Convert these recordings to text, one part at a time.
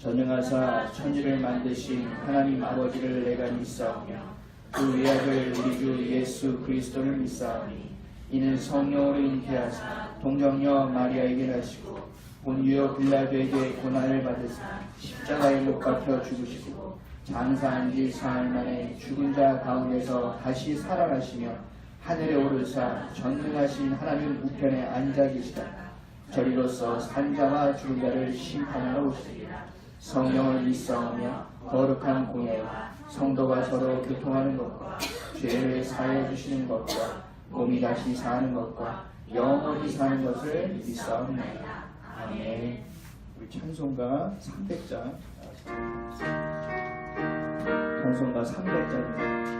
전능하사 천지를 만드신 하나님 아버지를 내가 믿사오며 그 외아들 우리 주 예수 그리스도를 믿사오니 이는 성령으로 잉태하사 동정녀 마리아에게 나시고 본유여 빌라도에게 고난을 받으사 십자가에 못 박혀 죽으시고 장사한 지 사흘 만에 죽은 자 가운데서 다시 살아나시며 하늘에 오르사 전능하신 하나님 우편에 앉아 계시다. 저리로서 산자와 죽은 자를 심판하러 오시리라. 성령을 믿사오며 거룩한 공예와 성도가 서로 교통하는 것과 죄를 사해 주시는 것과 몸이 다시 사는 것과 영원히 사는 것을 믿사옵나이다. 아멘. 우리 찬송가 300장 찬송가 300장입니다.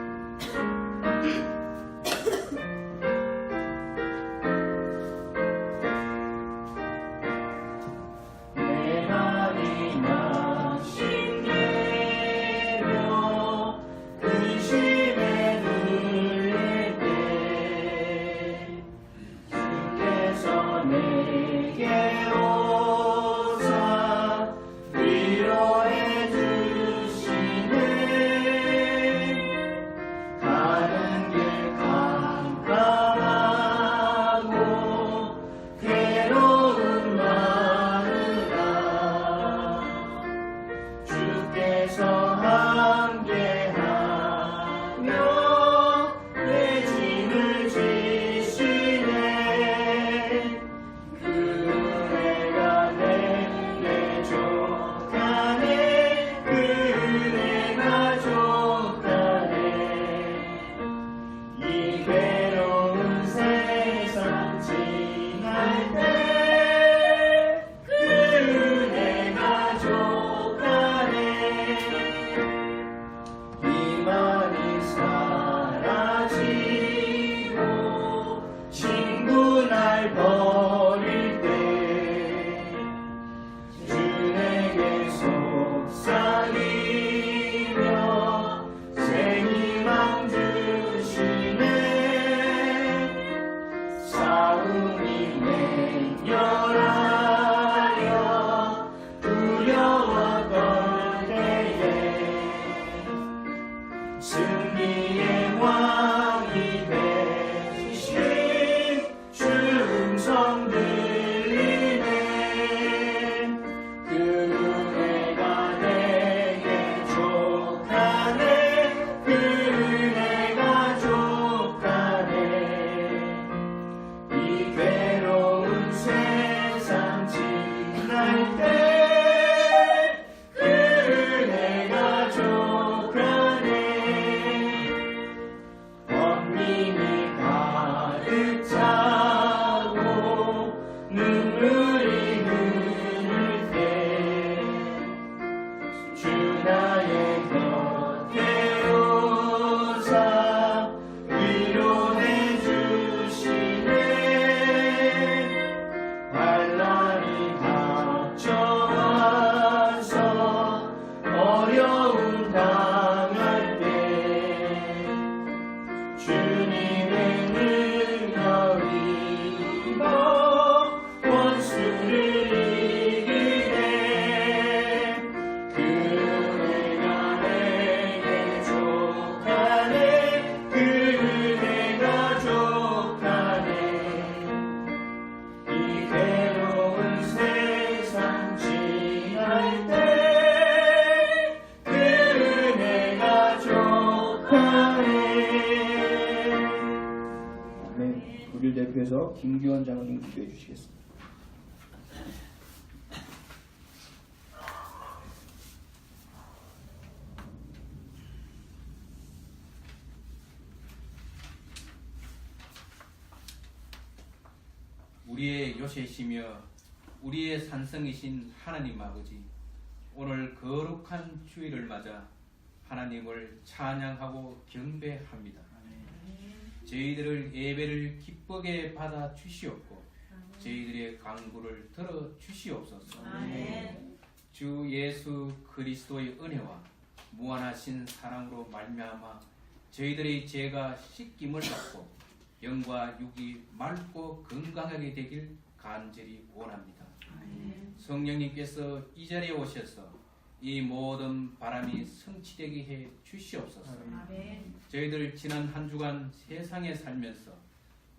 대표해서 김규원 장로님 기도해 주시겠습니다. 우리의 요새시며 우리의 산성이신 하나님 아버지, 오늘 거룩한 주일을 맞아 하나님을 찬양하고 경배합니다. 저희들을 예배를 기쁘게 받아 주시옵고 저희들의 간구를 들어 주시옵소서. 주 예수 그리스도의 은혜와 무한하신 사랑으로 말미암아 저희들의 죄가 씻김을 받고 영과 육이 맑고 건강하게 되길 간절히 원합니다. 성령님께서 이 자리에 오셔서 이 모든 바람이 성취되게 해 주시옵소서. 아멘. 저희들 지난 한 주간 세상에 살면서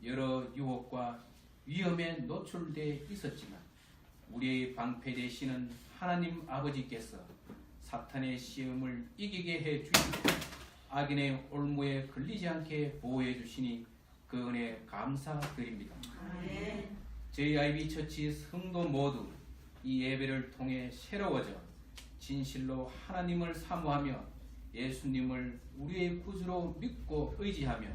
여러 유혹과 위험에 노출되어 있었지만 우리의 방패 되시는 하나님 아버지께서 사탄의 시험을 이기게 해 주시고 악인의 올무에 걸리지 않게 보호해 주시니 그 은혜 감사드립니다. 아멘. 저희 아이비 처치 성도 모두 이 예배를 통해 새로워져 진실로 하나님을 사모하며 예수님을 우리의 구주로 믿고 의지하며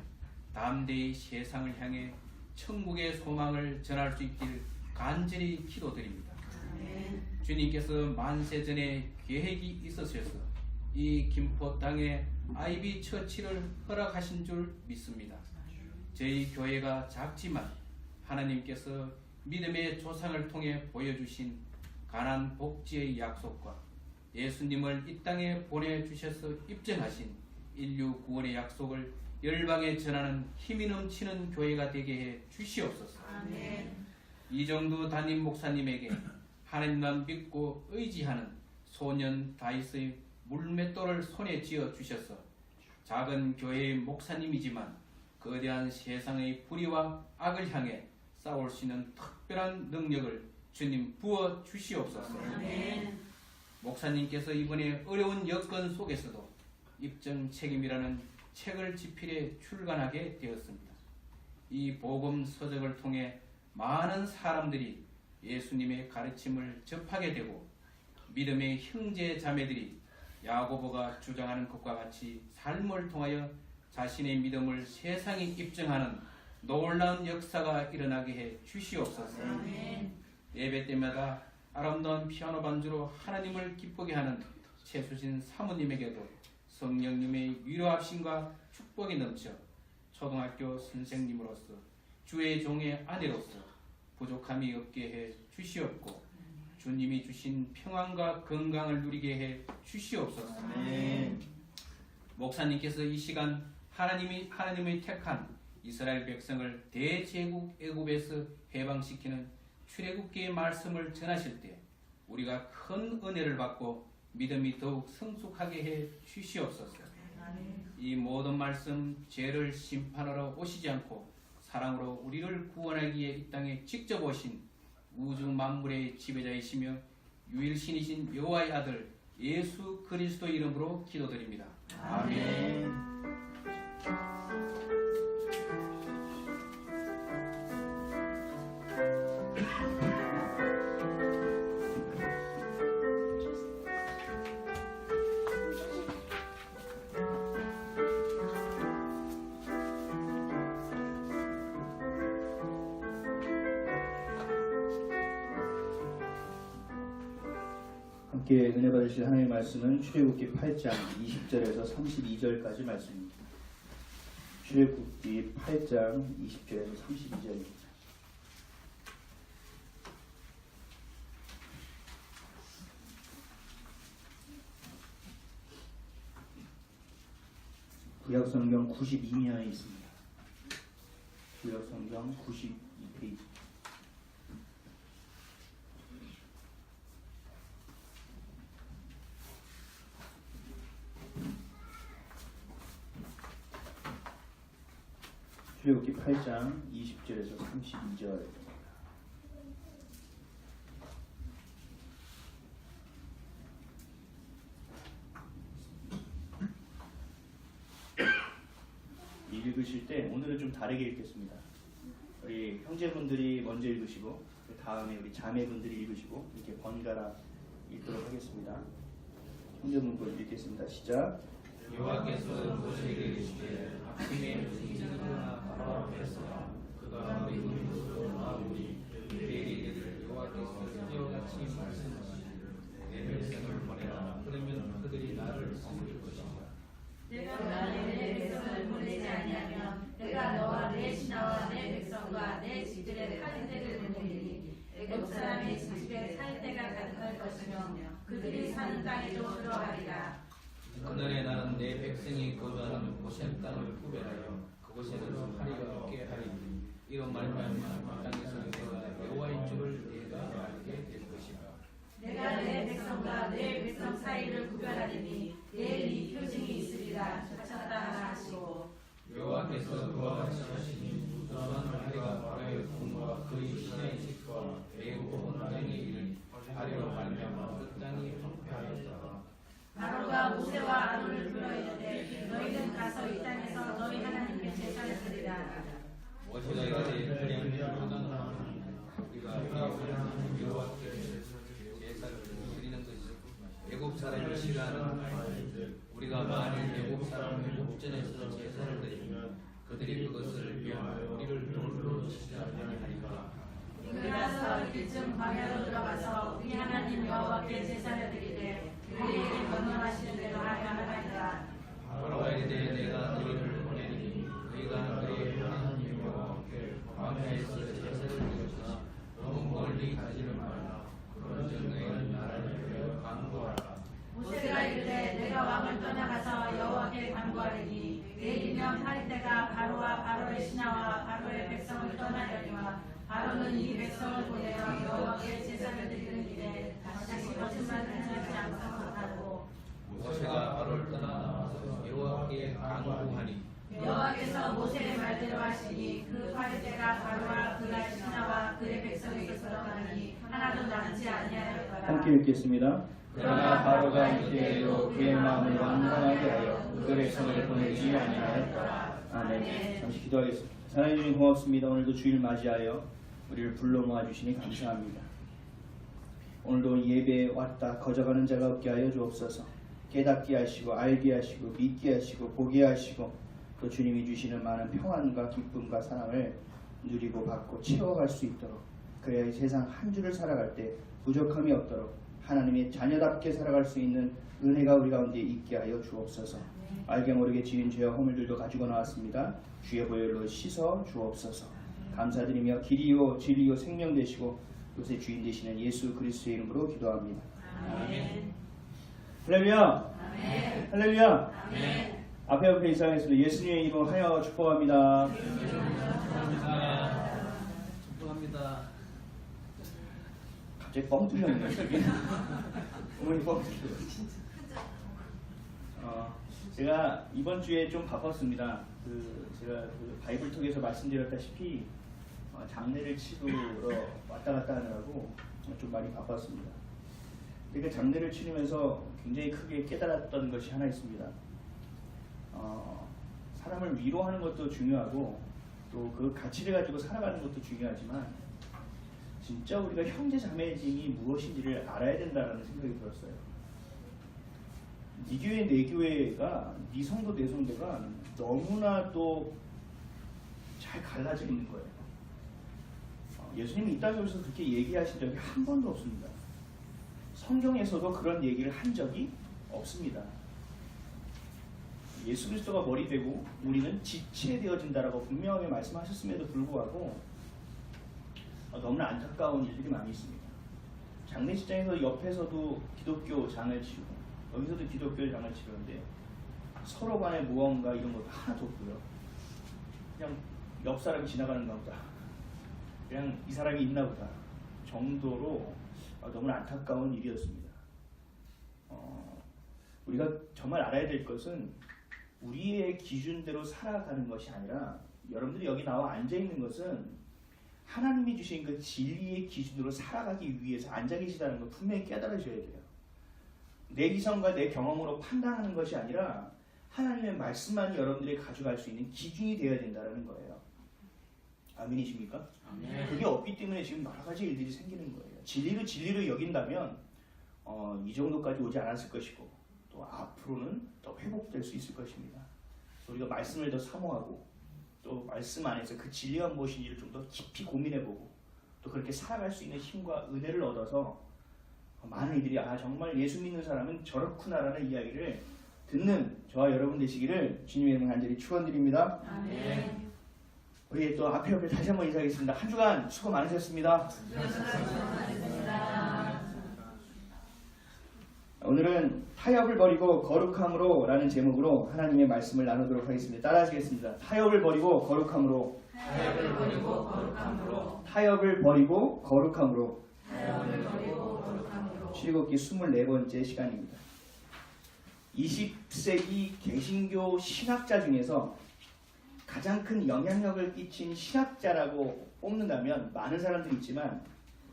담대히 세상을 향해 천국의 소망을 전할 수 있길 간절히 기도드립니다. 아멘. 주님께서 만세전에 계획이 있으셔서 이 김포 땅에 아이비 처치를 허락하신 줄 믿습니다. 저희 교회가 작지만 하나님께서 믿음의 조상을 통해 보여주신 가난 복지의 약속과 예수님을 이 땅에 보내주셔서 입증하신 인류 구원의 약속을 열방에 전하는 힘이 넘치는 교회가 되게 해 주시옵소서. 아멘. 이정도 담임 목사님에게 하나님만 믿고 의지하는 소년 다윗의 물맷돌을 손에 쥐어 주셔서 작은 교회의 목사님이지만 거대한 세상의 불의와 악을 향해 싸울 수 있는 특별한 능력을 주님 부어 주시옵소서. 아멘. 목사님께서 이번에 어려운 여건 속에서도 입증 책임이라는 책을 집필해 출간하게 되었습니다. 이 복음 서적을 통해 많은 사람들이 예수님의 가르침을 접하게 되고 믿음의 형제 자매들이 야고보가 주장하는 것과 같이 삶을 통하여 자신의 믿음을 세상에 입증하는 놀라운 역사가 일어나게 해 주시옵소서. 아멘. 예배 때마다 아름다운 피아노 반주로 하나님을 기쁘게 하는 최수진 사모님에게도 성령님의 위로하심과 축복이 넘쳐 초등학교 선생님으로서 주의 종의 아내로서 부족함이 없게 해 주시옵고 주님이 주신 평안과 건강을 누리게 해 주시옵소서. 아멘. 목사님께서 이 시간 하나님의 택한 이스라엘 백성을 대제국 애굽에서 해방시키는 출애굽기의 말씀을 전하실 때 우리가 큰 은혜를 받고 믿음이 더욱 성숙하게 해 주시옵소서. 이 모든 말씀 죄를 심판하러 오시지 않고 사랑으로 우리를 구원하기에 이 땅에 직접 오신 우주 만물의 지배자이시며 유일신이신 여호와의 아들 예수 그리스도 이름으로 기도드립니다. 아멘. 함께 은혜 받으실 하나님의 말씀은 출애굽기 8장 20절에서 32절까지 말씀입니다. 출애굽기 8장 20절에서 32절입니다. 구약성경 92면에 있습니다. 구약성경 92페이지. 출애굽기 8장 20절에서 32절입니다. 읽으실 때 오늘은 좀 다르게 읽겠습니다. 우리 형제분들이 먼저 읽으시고 그 다음에 우리 자매분들이 읽으시고 이렇게 번갈아 읽도록 하겠습니다. 형제분들 읽겠습니다. 시작. 여호와께서 모세에게 이르시되 아침에 일어나 바로 앞에서 그가 우리 모습으로 나오니 그에게 이르기를 여호와께서 이와 같이 말씀하시기를 내 백성을 보내라. 그러면 그들이 나를 섬길 것이다. 내가 내 백성을 보내지 아니하면 내가 너와 내 신하와 내 백성과 내 집들의 살인대를 보내리니 애굽 사람의 집에 살인대가 가득할 것이며 그들이 사는 땅에도 들어가리라. 그날에 나는 내 백성이 거주하는 고센 땅을 구별하여 그곳에는 하리가 없게 하리니 이런 말하면 그 땅에서 내가 여호와인 줄을 내가 알게 될 것이다. 내가 내가 내 백성과 내 백성 사이를 구별하리니 내일 이 표징이 있으리라. 쳤다 하시고 여호와께서 그와 같이 하시니 우선 우리가 바로의 궁과 그의 신의 집과 애국 온 땅에 이르니 바로로 말미암아 그 땅이 황폐하였다. 바로가 모세와 아론을 불러 이르되 너희는 가서 이 땅에서 너희 하나님께 제사를 드리라. 모세가 이르되 그냥 하나님 우리가 하나님 여호와께 제사를 드리는 것이 애국 사람을 싫어하는 우리가 만일 애국 사람의 목전에서 제사를 드리면 그들이 그것을 위하여 우리를 돌로 치지 아니하리까. 그러나서 이쯤 광야로 들어가서 우리 하나님 여호와께 제사를 드리되 우리에게 명령하시는 대로 하여 하나이다. 바로가 이르되 내가 너희를 보내리니 너희가 너희 하나님 여호와께 광야에서 제사를 드리듯이 너무 멀리 가지를 말라. 그런즉 너희는 나를 위하여 간구하라. 모세가 이르되 내가 왕을 떠나가서 여호와께 간구하리니 내일이면 8일때가 바로와 바로의 신하와 바로의 백성을 떠나려니와 바로는 이 백성을 보내어 여호와께 제사를 드리는 일에 다시 거짓말을 하지 않고 모세가 바로를 떠나 나와서 여호와께 간구하니 여호와께서 모세의 말대로 하시니 그 8일때가 바로와 그의 신하와 그의 백성에게서 떠나니 하나도 남지 아니하였더라. 함께 읽겠습니다. 그러나 바로가 이때에도 그의 마음을 완강하게 하여 그 백성을 보내지 아니하였더라. 아멘. 잠시 기도하겠습니다. 하나님 주님 고맙습니다. 오늘도 주일 맞이하여 우리를 불러 모아주시니 감사합니다. 오늘도 예배에 왔다 거저가는 자가 없게 하여 주옵소서. 깨닫게 하시고 알게 하시고 믿게 하시고 보게 하시고 또 주님이 주시는 많은 평안과 기쁨과 사랑을 누리고 받고 채워갈 수 있도록, 그래야 이 세상 한 주를 살아갈 때 부족함이 없도록 하나님의 자녀답게 살아갈 수 있는 은혜가 우리 가운데 있게 하여 주옵소서. 알게 모르게 지은 죄와 허물들도 가지고 나왔습니다. 주의 보혈로 씻어 주옵소서. 감사드리며 길이요 진리요 생명 되시고 요새 주인 되시는 예수 그리스도의 이름으로 기도합니다. 아멘. 할렐루야. 아멘. 할렐루야. 아멘. 앞에 인사하겠습니다. 예수님의 이름으로 하여 축복합니다. 축복합니다. 갑자기 뻥 뚫렸네. 어머니 뻥 뚫렸네. 제가 이번 주에 좀 바빴습니다. 제가 바이블톡에서 말씀드렸다시피 장례를 치르러 왔다 갔다 하느라고 좀 많이 바빴습니다. 그러니까 장례를 치르면서 굉장히 크게 깨달았던 것이 하나 있습니다. 사람을 위로하는 것도 중요하고 또 그 가치를 가지고 살아가는 것도 중요하지만 진짜 우리가 형제 자매심이 무엇인지를 알아야 된다는 생각이 들었어요. 네 교회 내 교회가 네 성도 내 성도가 너무나도 잘 갈라져 있는 거예요. 예수님이 이 땅에 오셔서 그렇게 얘기하신 적이 한 번도 없습니다. 성경에서도 그런 얘기를 한 적이 없습니다. 예수 그리스도가 머리 되고 우리는 지체 되어진다라고 분명하게 말씀하셨음에도 불구하고 너무나 안타까운 일들이 많이 있습니다. 장례식장에서 옆에서도 기독교 장을 치고 여기서도 기독교 장을 치는데 서로 간에 무언가 이런 것도 하나도 없고요. 그냥 옆 사람이 지나가는가 보다. 그냥 이 사람이 있나 보다 정도로 너무나 안타까운 일이었습니다. 우리가 정말 알아야 될 것은 우리의 기준대로 살아가는 것이 아니라 여러분들이 여기 나와 앉아있는 것은 하나님이 주신 그 진리의 기준으로 살아가기 위해서 앉아 계시다는 걸 분명히 깨달으셔야 돼요. 내 기성과 내 경험으로 판단하는 것이 아니라 하나님의 말씀만이 여러분들이 가져갈 수 있는 기준이 되어야 된다는 거예요. 아멘이십니까? 아멘. 그게 없기 때문에 지금 여러 가지 일들이 생기는 거예요. 진리로 여긴다면 이 정도까지 오지 않았을 것이고 또 앞으로는 더 회복될 수 있을 것입니다. 우리가 말씀을 더 사모하고 또 말씀 안에서 그 진리가 무엇인지를 좀 더 깊이 고민해보고 또 그렇게 살아갈 수 있는 힘과 은혜를 얻어서 많은 이들이 정말 예수 믿는 사람은 저렇구나라는 이야기를 듣는 저와 여러분 되시기를 주님의 이름으로 간절히 축원드립니다. 아멘. 우리 또 앞에 다시 한번 인사하겠습니다. 한 주간 수고 많으셨습니다. 오늘은 타협을 버리고 거룩함으로 라는 제목으로 하나님의 말씀을 나누도록 하겠습니다. 따라 하시겠습니다. 타협을 버리고 거룩함으로. 타협을 버리고 거룩함으로. 타협을 버리고 거룩함으로. 타협을 버리고 거룩함으로. 출애굽기 24번째 시간입니다. 20세기 개신교 신학자 중에서 가장 큰 영향력을 끼친 신학자라고 뽑는다면 많은 사람들이 있지만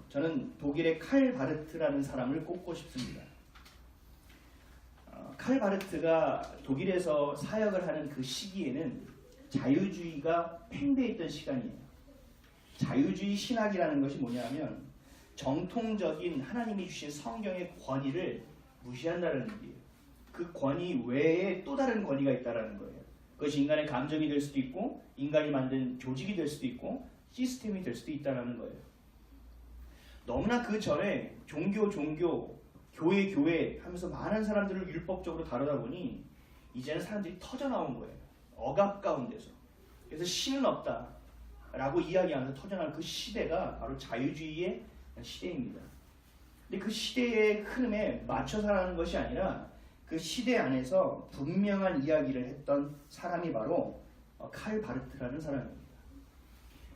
저는 독일의 칼 바르트라는 사람을 꼽고 싶습니다. 칼 바르트가 독일에서 사역을 하는 그 시기에는 자유주의가 팽배했던 시간이에요. 자유주의 신학이라는 것이 뭐냐면 정통적인 하나님이 주신 성경의 권위를 무시한다는 얘기예요. 그 권위 외에 또 다른 권위가 있다는 거예요. 그것이 인간의 감정이 될 수도 있고 인간이 만든 조직이 될 수도 있고 시스템이 될 수도 있다는 거예요. 너무나 그 전에 종교, 교회 하면서 많은 사람들을 율법적으로 다루다 보니 이제는 사람들이 터져나온 거예요. 억압 가운데서. 그래서 신은 없다라고 이야기하면서 터져나온 그 시대가 바로 자유주의의 시대입니다. 근데 그 시대의 흐름에 맞춰 살아가는 것이 아니라 그 시대 안에서 분명한 이야기를 했던 사람이 바로 칼 바르트라는 사람입니다.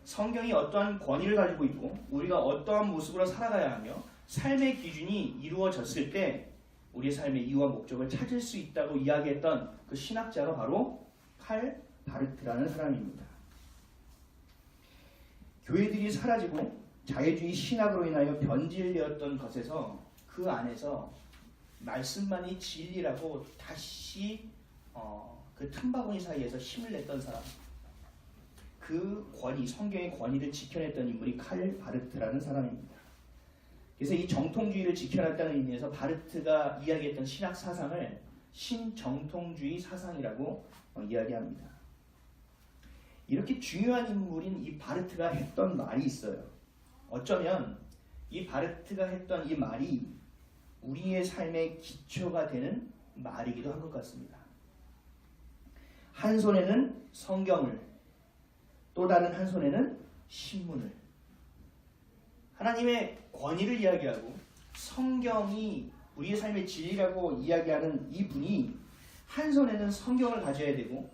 성경이 어떠한 권위를 가지고 있고 우리가 어떠한 모습으로 살아가야 하며 삶의 기준이 이루어졌을 때 우리의 삶의 이유와 목적을 찾을 수 있다고 이야기했던 그 신학자가 바로 칼 바르트라는 사람입니다. 교회들이 사라지고 자유주의 신학으로 인하여 변질되었던 것에서 그 안에서 말씀만이 진리라고 다시 그 틈바구니 사이에서 힘을 냈던 사람, 그 권위, 성경의 권위를 지켜냈던 인물이 칼 바르트라는 사람입니다. 그래서 이 정통주의를 지켜냈다는 의미에서 바르트가 이야기했던 신학 사상을 신정통주의 사상이라고 이야기합니다. 이렇게 중요한 인물인 이 바르트가 했던 말이 있어요. 어쩌면 이 바르트가 했던 이 말이 우리의 삶의 기초가 되는 말이기도 한 것 같습니다. 한 손에는 성경을, 또 다른 한 손에는 신문을. 하나님의 권위를 이야기하고 성경이 우리의 삶의 진리라고 이야기하는 이 분이 한 손에는 성경을 가져야 되고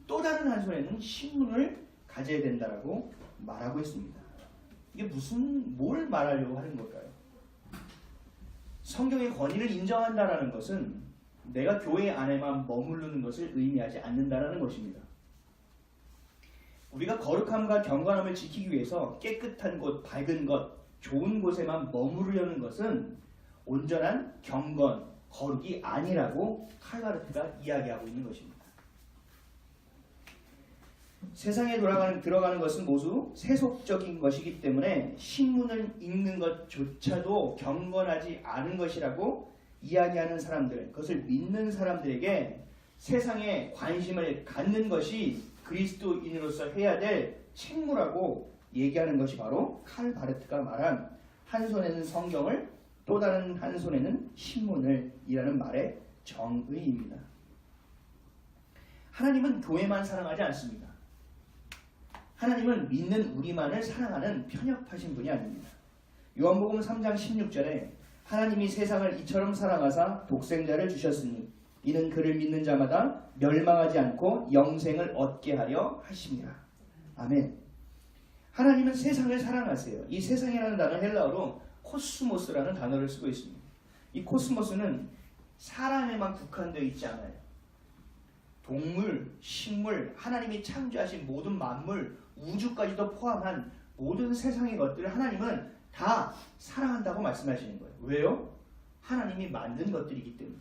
또 다른 한 손에는 신문을 가져야 된다라고 말하고 있습니다. 이게 뭘 말하려고 하는 걸까요? 성경의 권위를 인정한다라는 것은 내가 교회 안에만 머무르는 것을 의미하지 않는다라는 것입니다. 우리가 거룩함과 경건함을 지키기 위해서 깨끗한 곳, 밝은 것, 좋은 곳에만 머무르려는 것은 온전한 경건, 거룩이 아니라고 칼 바르트가 이야기하고 있는 것입니다. 세상에 들어가는 것은 모두 세속적인 것이기 때문에 신문을 읽는 것조차도 경건하지 않은 것이라고 이야기하는 사람들, 그것을 믿는 사람들에게 세상에 관심을 갖는 것이 그리스도인으로서 해야 될 책무라고 얘기하는 것이 바로 칼 바르트가 말한 한 손에는 성경을 또 다른 한 손에는 신문을 이라는 말의 정의입니다. 하나님은 교회만 사랑하지 않습니다. 하나님은 믿는 우리만을 사랑하는 편협하신 분이 아닙니다. 요한복음 3장 16절에 하나님이 세상을 이처럼 사랑하사 독생자를 주셨으니 이는 그를 믿는 자마다 멸망하지 않고 영생을 얻게 하려 하심이라. 아멘. 하나님은 세상을 사랑하세요. 이 세상이라는 단어 헬라어로 코스모스라는 단어를 쓰고 있습니다. 이 코스모스는 사람에만 국한되어 있지 않아요. 동물, 식물, 하나님이 창조하신 모든 만물, 우주까지도 포함한 모든 세상의 것들을 하나님은 다 사랑한다고 말씀하시는 거예요. 왜요? 하나님이 만든 것들이기 때문에.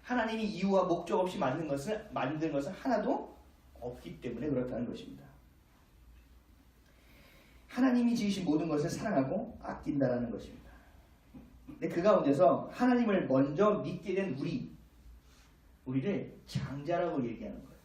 하나님이 이유와 목적 없이 만든 것은 하나도 없기 때문에 그렇다는 것입니다. 하나님이 지으신 모든 것을 사랑하고 아낀다라는 것입니다. 근데 그 가운데서 하나님을 먼저 믿게 된 우리를 장자라고 얘기하는 거예요.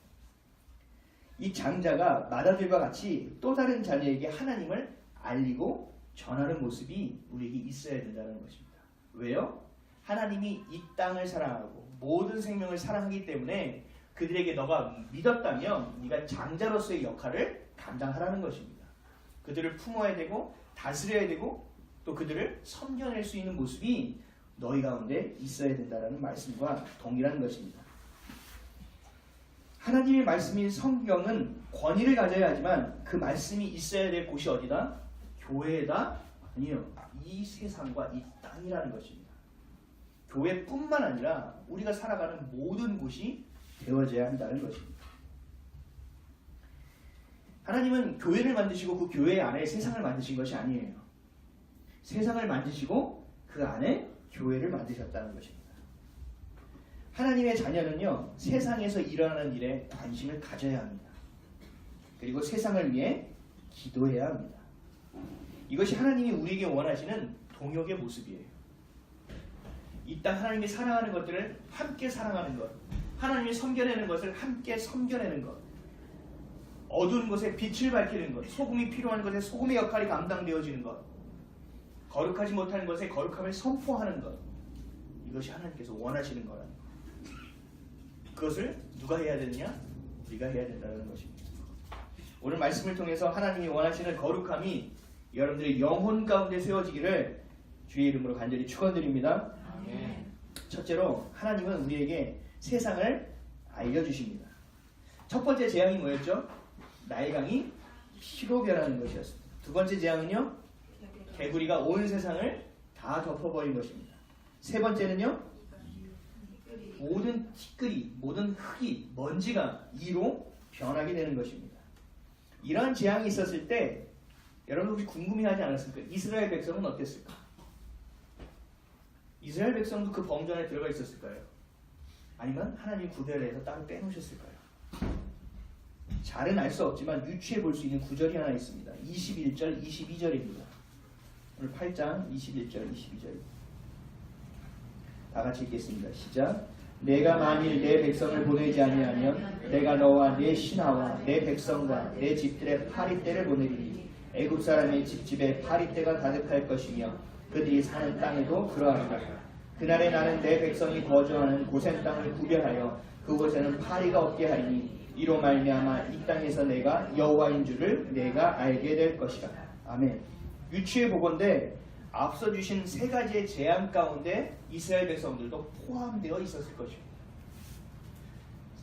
이 장자가 맏아들과 같이 또 다른 자녀에게 하나님을 알리고 전하는 모습이 우리에게 있어야 된다는 것입니다. 왜요? 하나님이 이 땅을 사랑하고 모든 생명을 사랑하기 때문에 그들에게 너가 믿었다면 네가 장자로서의 역할을 감당하라는 것입니다. 그들을 품어야 되고 다스려야 되고 또 그들을 섬겨낼 수 있는 모습이 너희 가운데 있어야 된다는 말씀과 동일한 것입니다. 하나님의 말씀인 성경은 권위를 가져야 하지만 그 말씀이 있어야 될 곳이 어디다? 교회다? 아니요. 이 세상과 이 땅이라는 것입니다. 교회뿐만 아니라 우리가 살아가는 모든 곳이 되어져야 한다는 것입니다. 하나님은 교회를 만드시고 그 교회 안에 세상을 만드신 것이 아니에요. 세상을 만드시고 그 안에 교회를 만드셨다는 것입니다. 하나님의 자녀는요, 세상에서 일어나는 일에 관심을 가져야 합니다. 그리고 세상을 위해 기도해야 합니다. 이것이 하나님이 우리에게 원하시는 동역의 모습이에요. 이 땅 하나님이 사랑하는 것들을 함께 사랑하는 것, 하나님이 섬겨내는 것을 함께 섬겨내는 것, 어두운 곳에 빛을 밝히는 것, 소금이 필요한 것에 소금의 역할이 감당되어지는 것, 거룩하지 못하는 것에 거룩함을 선포하는 것, 이것이 하나님께서 원하시는 거라는 것. 그것을 누가 해야 되느냐? 우리가 해야 된다는 것입니다. 오늘 말씀을 통해서 하나님이 원하시는 거룩함이 여러분들의 영혼 가운데 세워지기를 주의 이름으로 간절히 축원드립니다. 아멘. 첫째로 하나님은 우리에게 세상을 알려주십니다. 첫 번째 재앙이 뭐였죠? 나의 강이 피로 변하는 것이었습니다. 두 번째 재앙은요, 개구리가 온 세상을 다 덮어버린 것입니다. 세 번째는요, 모든 티끌이, 모든 흙이, 먼지가 이로 변하게 되는 것입니다. 이러한 재앙이 있었을 때 여러분 혹시 궁금해하지 않았습니까? 이스라엘 백성은 어땠을까? 이스라엘 백성도 그 범주 안에 들어가 있었을까요? 아니면 하나님이 구별을 해서 따로 빼놓으셨을까요? 잘은 알 수 없지만 유추해 볼 수 있는 구절이 하나 있습니다. 21절, 22절입니다. 오늘 8장 21절, 22절. 다 같이 읽겠습니다. 시작. 내가 만일 내 백성을 보내지 아니하면 내가 너와 내 신하와 내 백성과 내 집들의 파리떼를 보내리니 애굽 사람의 집집에 파리떼가 가득할 것이며 그들이 사는 땅에도 그러하리라. 그날에 나는 내 백성이 거주하는 고센 땅을 구별하여 그곳에는 파리가 없게 하리니 이로 말미암아 이 땅에서 내가 여호와인 줄을 내가 알게 될 것이라. 아멘. 유추해 보건대 앞서 주신 세 가지의 재앙 가운데 이스라엘 백성들도 포함되어 있었을 것입니다.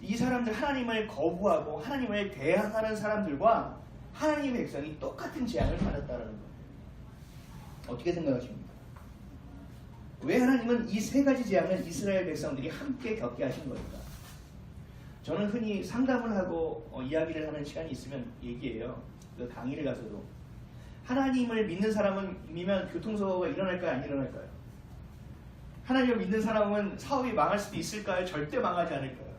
이 사람들, 하나님을 거부하고 하나님을 대항하는 사람들과 하나님의 백성이 똑같은 재앙을 받았다는 거예요. 어떻게 생각하십니까? 왜 하나님은 이 세 가지 재앙을 이스라엘 백성들이 함께 겪게 하신 겁니까? 저는 흔히 상담을 하고 이야기를 하는 시간이 있으면 얘기해요. 그 강의를 가서도 하나님을 믿는 사람이면 교통사고가 일어날까요? 안 일어날까요? 하나님을 믿는 사람은 사업이 망할 수도 있을까요? 절대 망하지 않을까요?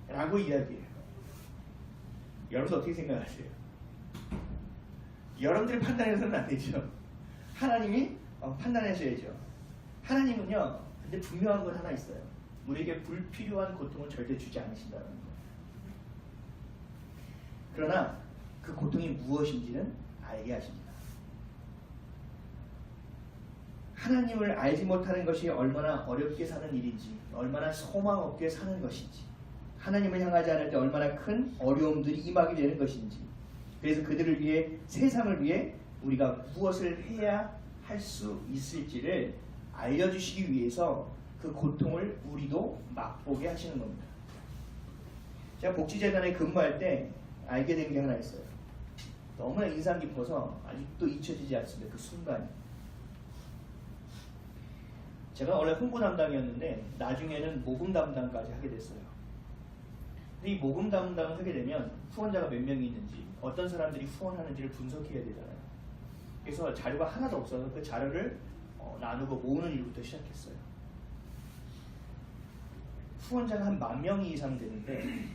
라고 이야기해요. 여러분 어떻게 생각하세요? 여러분들이 판단해서는 안 되죠. 하나님이 판단하셔야죠. 하나님은요, 근데 분명한 건 하나 있어요. 우리에게 불필요한 고통을 절대 주지 않으신다는 거예요. 그러나 그 고통이 무엇인지는 알게 하십니다. 하나님을 알지 못하는 것이 얼마나 어렵게 사는 일인지, 얼마나 소망 없게 사는 것인지, 하나님을 향하지 않을 때 얼마나 큰 어려움들이 임하게 되는 것인지, 그래서 그들을 위해, 세상을 위해 우리가 무엇을 해야 할 수 있을지를 알려주시기 위해서 그 고통을 우리도 맛보게 하시는 겁니다. 제가 복지재단에 근무할 때 알게 된 게 하나 있어요. 너무나 인상 깊어서 아직도 잊혀지지 않습니다. 그 순간이. 제가 원래 홍보 담당이었는데 나중에는 모금 담당까지 하게 됐어요. 근데 이 모금 담당을 하게 되면 후원자가 몇 명이 있는지, 어떤 사람들이 후원하는지를 분석해야 되잖아요. 그래서 자료가 하나도 없어서 그 자료를 나누고 모으는 일부터 시작했어요. 후원자가 한 10,000명 이상 되는데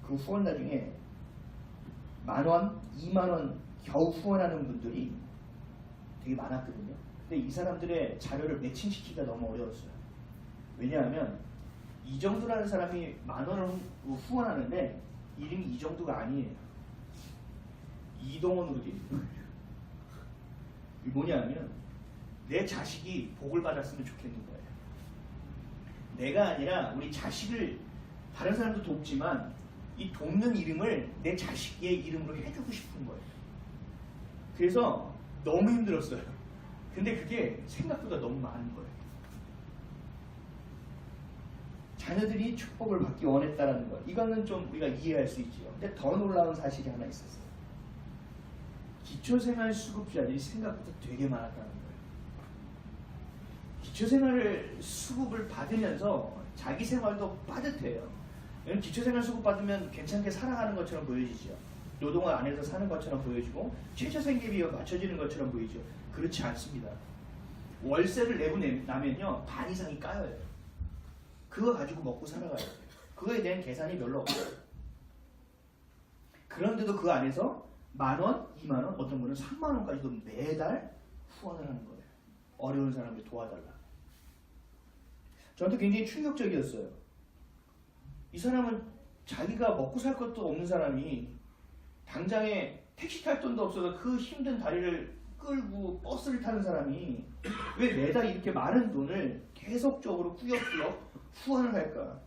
그 후원자 중에 10,000원, 20,000원 겨우 후원하는 분들이 되게 많았거든요. 근데 이 사람들의 자료를 매칭시키기가 너무 어려웠어요. 왜냐하면 이 정도라는 사람이 10,000원을 후원하는데 이름이 이 정도가 아니에요. 이동원으로 되어 있는 거예요. 이게 뭐냐면 내 자식이 복을 받았으면 좋겠는 거예요. 내가 아니라 우리 자식을, 다른 사람도 돕지만 이 돕는 이름을 내 자식의 이름으로 해주고 싶은 거예요. 그래서 너무 힘들었어요. 근데 그게 생각보다 너무 많은 거예요. 자녀들이 축복을 받기 원했다는 것, 이거는 좀 우리가 이해할 수 있죠. 근데 더 놀라운 사실이 하나 있었어요. 기초생활수급자들이 생각보다 되게 많았다는 거예요. 기초생활 수급을 받으면서 자기 생활도 빠듯해요. 기초생활 수급 받으면 괜찮게 살아가는 것처럼 보여지죠. 노동을 안 해서 사는 것처럼 보여지고 최저생계비가 맞춰지는 것처럼 보이죠. 그렇지 않습니다. 월세를 내고 나면요 반 이상이 까여요. 그거 가지고 먹고 살아가야 돼요. 그거에 대한 계산이 별로 없어요. 그런데도 그 안에서 10,000원, 20,000원, 어떤 분은 30,000원까지도 매달 후원을 하는 거예요. 어려운 사람을 도와달라. 저한테 굉장히 충격적이었어요. 이 사람은 자기가 먹고 살 것도 없는 사람이 당장에 택시 탈 돈도 없어서 그 힘든 다리를 끌고 버스를 타는 사람이 왜 매달 이렇게 많은 돈을 계속적으로 꾸역꾸역 후원을 할까?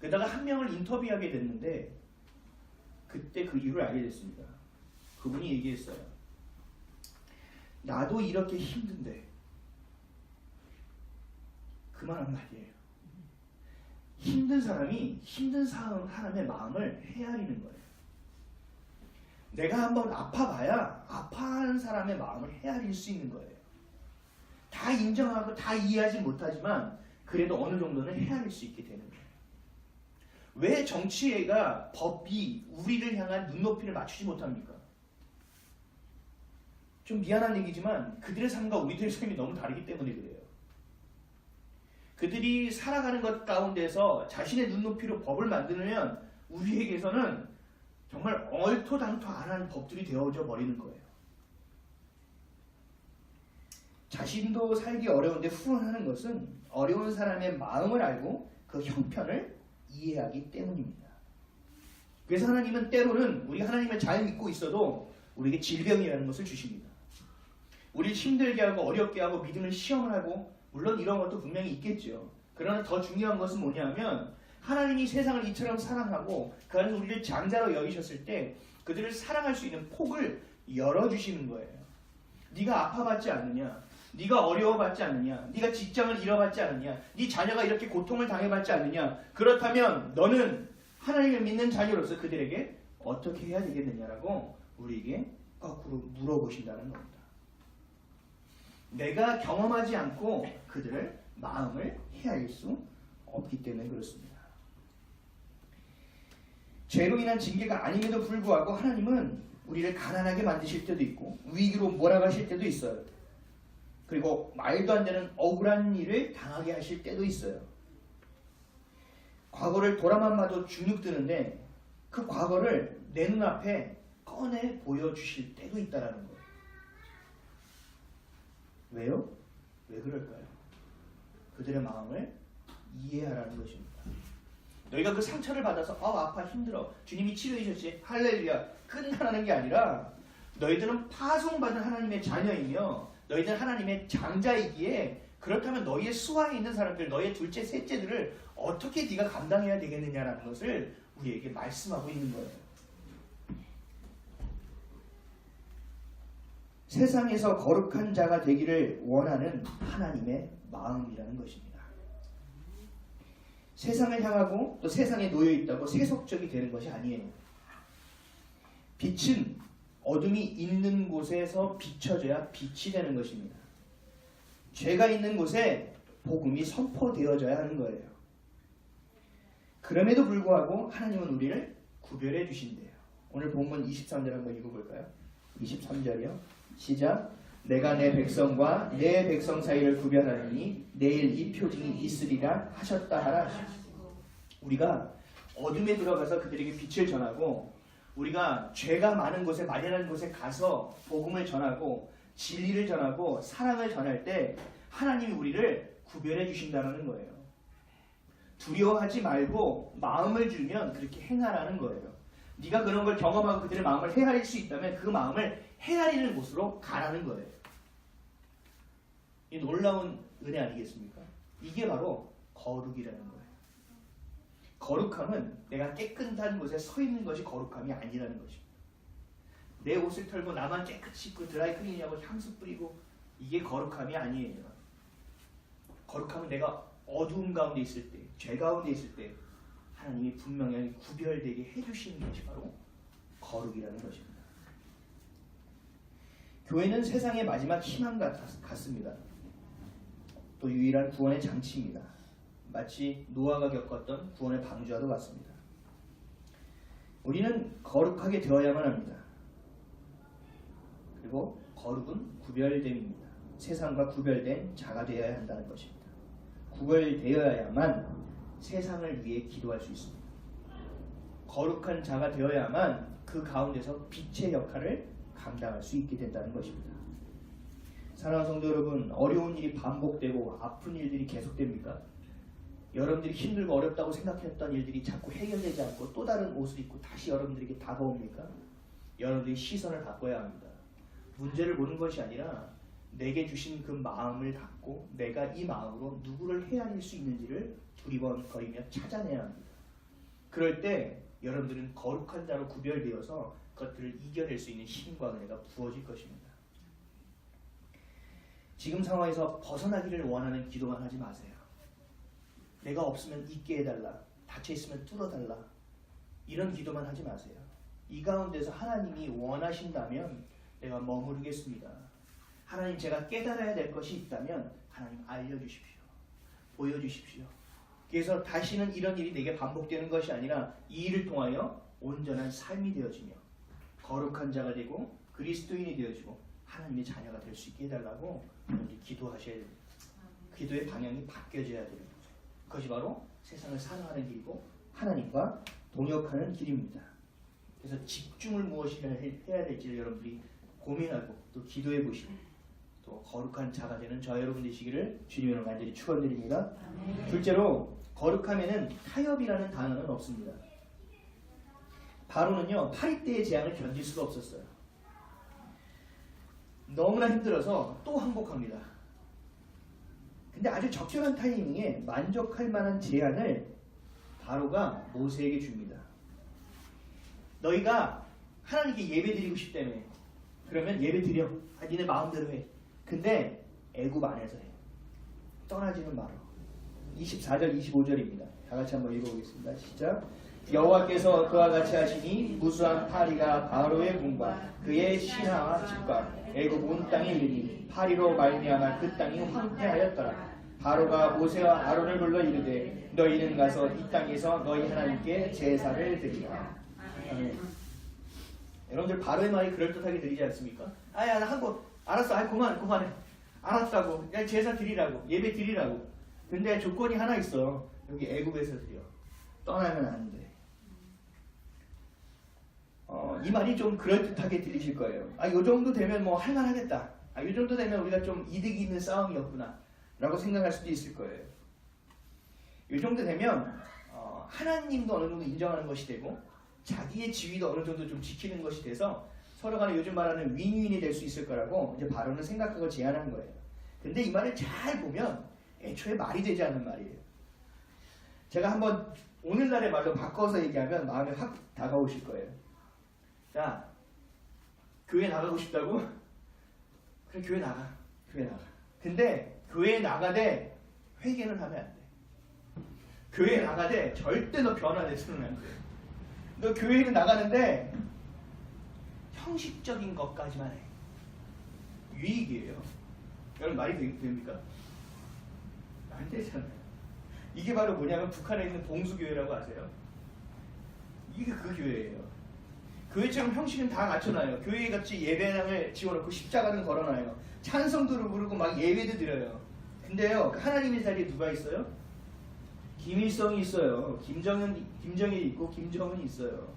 게다가 한 명을 인터뷰하게 됐는데 그때 그 이유를 알게 됐습니다. 그분이 얘기했어요. 나도 이렇게 힘든데 그 말 한마디예요. 힘든 사람이 힘든 사람의 마음을 헤아리는 거예요. 내가 한번 아파봐야 아파하는 사람의 마음을 헤아릴 수 있는 거예요. 다 인정하고 다 이해하지 못하지만 그래도 어느 정도는 헤아릴 수 있게 되는 거예요. 왜 정치가 법이 우리를 향한 눈높이를 맞추지 못합니까? 좀 미안한 얘기지만 그들의 삶과 우리들의 삶이 너무 다르기 때문에 그래요. 그들이 살아가는 것 가운데서 자신의 눈높이로 법을 만들면 우리에게서는 정말 얼토당토 안 하는 법들이 되어져 버리는 거예요. 자신도 살기 어려운데 후원하는 것은 어려운 사람의 마음을 알고 그 형편을 이해하기 때문입니다. 그래서 하나님은 때로는 우리 하나님을 잘 믿고 있어도 우리에게 질병이라는 것을 주십니다. 우리를 힘들게 하고 어렵게 하고 믿음을 시험을 하고 물론 이런 것도 분명히 있겠죠. 그러나 더 중요한 것은 뭐냐면 하나님이 세상을 이처럼 사랑하고 그 안에서 우리를 장자로 여기셨을 때 그들을 사랑할 수 있는 폭을 열어주시는 거예요. 네가 아파받지 않느냐? 네가 어려워받지 않느냐? 네가 직장을 잃어받지 않느냐? 네 자녀가 이렇게 고통을 당해받지 않느냐? 그렇다면 너는 하나님을 믿는 자녀로서 그들에게 어떻게 해야 되겠느냐라고 우리에게 거꾸로 물어보신다는 겁니다. 내가 경험하지 않고 그들을 마음을 헤아릴 수 없기 때문에 그렇습니다. 죄로 인한 징계가 아님에도 불구하고 하나님은 우리를 가난하게 만드실 때도 있고 위기로 몰아가실 때도 있어요. 그리고 말도 안 되는 억울한 일을 당하게 하실 때도 있어요. 과거를 돌아만 봐도 주눅드는데 그 과거를 내 눈앞에 꺼내 보여주실 때도 있다라는 거예요. 왜요? 왜 그럴까요? 그들의 마음을 이해하라는 것입니다. 너희가 그 상처를 받아서 아파 힘들어 주님이 치료해 주셨지 할렐루야 끝나는 게 아니라 너희들은 파송받은 하나님의 자녀이며 너희들은 하나님의 장자이기에 그렇다면 너희의 수하에 있는 사람들 너희의 둘째 셋째들을 어떻게 네가 감당해야 되겠느냐라는 것을 우리에게 말씀하고 있는 거예요. 세상에서 거룩한 자가 되기를 원하는 하나님의 마음이라는 것입니다. 세상을 향하고 또 세상에 놓여있다고 세속적이 되는 것이 아니에요. 빛은 어둠이 있는 곳에서 비춰져야 빛이 되는 것입니다. 죄가 있는 곳에 복음이 선포되어져야 하는 거예요. 그럼에도 불구하고 하나님은 우리를 구별해 주신대요. 오늘 본문 23절 한번 읽어볼까요? 23절이요. 시작. 내가 내 백성과 내 백성 사이를 구별하리니 내일 이 표징이 있으리라 하셨다 하라. 우리가 어둠에 들어가서 그들에게 빛을 전하고 우리가 죄가 많은 곳에 마련한 곳에 가서 복음을 전하고 진리를 전하고 사랑을 전할 때 하나님이 우리를 구별해 주신다는 거예요. 두려워하지 말고 마음을 주면 그렇게 행하라는 거예요. 네가 그런 걸 경험하고 그들의 마음을 헤아릴 수 있다면 그 마음을 헤아리는 곳으로 가라는 거예요. 이 놀라운 은혜 아니겠습니까? 이게 바로 거룩이라는 거예요. 거룩함은 내가 깨끗한 곳에 서 있는 것이 거룩함이 아니라는 것입니다. 내 옷을 털고 나만 깨끗이 입고 드라이 클리닝하고 향수 뿌리고 이게 거룩함이 아니에요. 거룩함은 내가 어두움 가운데 있을 때, 죄 가운데 있을 때 하나님이 분명히 구별되게 해주시는 것이 바로 거룩이라는 것입니다. 교회는 세상의 마지막 희망 같습니다. 또 유일한 구원의 장치입니다. 마치 노아가 겪었던 구원의 방주와도 같습니다. 우리는 거룩하게 되어야만 합니다. 그리고 거룩은 구별됨입니다. 세상과 구별된 자가 되어야 한다는 것입니다. 구별되어야만 세상을 위해 기도할 수 있습니다. 거룩한 자가 되어야만 그 가운데서 빛의 역할을 감당할 수 있게 된다는 것입니다. 사랑하는 성도 여러분, 어려운 일이 반복되고 아픈 일들이 계속됩니까? 여러분들이 힘들고 어렵다고 생각했던 일들이 자꾸 해결되지 않고 또 다른 옷을 입고 다시 여러분들에게 다가옵니까? 여러분들이 시선을 바꿔야 합니다. 문제를 보는 것이 아니라 내게 주신 그 마음을 갖고 내가 이 마음으로 누구를 헤아릴 수 있는지를 두리번거리며 찾아내야 합니다. 그럴 때 여러분들은 거룩한 자로 구별되어서 그것들을 이겨낼 수 있는 힘과 은혜가 부어질 것입니다. 지금 상황에서 벗어나기를 원하는 기도만 하지 마세요. 내가 없으면 있게 해달라, 닫혀있으면 뚫어달라, 이런 기도만 하지 마세요. 이 가운데서 하나님이 원하신다면 내가 머무르겠습니다. 하나님, 제가 깨달아야 될 것이 있다면 하나님 알려주십시오. 보여주십시오. 그래서 다시는 이런 일이 내게 반복되는 것이 아니라 이 일을 통하여 온전한 삶이 되어지며 거룩한 자가 되고 그리스도인이 되어지고 하나님의 자녀가 될 수 있게 해달라고 여러분들이 기도하셔야 됩니다. 기도의 방향이 바뀌어져야 됩니다. 그것이 바로 세상을 사랑하는 길이고 하나님과 동역하는 길입니다. 그래서 집중을 무엇이라 해야 될지를 여러분들이 고민하고 또 기도해 보시고 또 거룩한 자가 되는 저 여러분 되시기를 주님으로 간절히 축원드립니다. 둘째로, 거룩함에는 타협이라는 단어는 없습니다. 바로는요, 파리떼의 재앙을 견딜 수가 없었어요. 너무나 힘들어서 또 항복합니다. 근데 아주 적절한 타이밍에 만족할 만한 제안을 바로가 모세에게 줍니다. 너희가 하나님께 예배 드리고 싶다며. 그러면 예배 드려. 니네 마음대로 해. 근데 애굽 안에서 해. 떠나지는 마라. 24절 25절입니다. 다 같이 한번 읽어보겠습니다. 시작. 여호와께서 그와 같이 하시니 무수한 파리가 바로의 궁과 그의 신하와 집과 애굽 온 땅에 이르니 파리로 말미암아 그 땅이 황폐하였더라. 바로가 모세와 아론을 불러 이르되 너희는 가서 이 땅에서 너희 하나님께 제사를 드리라. 아멘. 여러분들 바로의 말이 그럴듯하게 들리지 않습니까? 아야 나 한거 알았어. 그만해. 알았다고. 그냥 제사 드리라고. 예배 드리라고. 근데 조건이 하나 있어. 여기 애굽에서 드려. 떠나면 안 돼. 이 말이 좀 그럴듯하게 들리실 거예요. 요 정도 되면 뭐 할만하겠다. 요 정도 되면 우리가 좀 이득이 있는 싸움이었구나 라고 생각할 수도 있을 거예요. 이 정도 되면 하나님도 어느 정도 인정하는 것이 되고 자기의 지위도 어느 정도 좀 지키는 것이 돼서 서로 간에 요즘 말하는 윈윈이 될 수 있을 거라고 이제 바로는 생각하고 제안한 거예요. 근데 이 말을 잘 보면 애초에 말이 되지 않는 말이에요. 제가 한번 오늘날의 말로 바꿔서 얘기하면 마음에 확 다가오실 거예요. 자, 교회 나가고 싶다고? 그래, 교회 나가. 근데 교회에 나가되 회개는 하면 안 돼. 교회에 나가되 절대 너 변화돼서는 안 돼. 너 교회는 나가는데 형식적인 것까지만 해. 유익이에요. 여러분 말이 됩니까? 안 되잖아요. 이게 바로 뭐냐면 북한에 있는 봉수교회라고 아세요? 이게 그 교회예요. 교회처럼 형식은 다 갖춰놔요. 교회같이 예배당을 지어놓고 십자가는 걸어놔요. 찬송도를 부르고 막 예배도 드려요. 근데요, 하나님의 자리에 누가 있어요? 김일성이 있어요. 김정일이 있고 김정은이 있어요.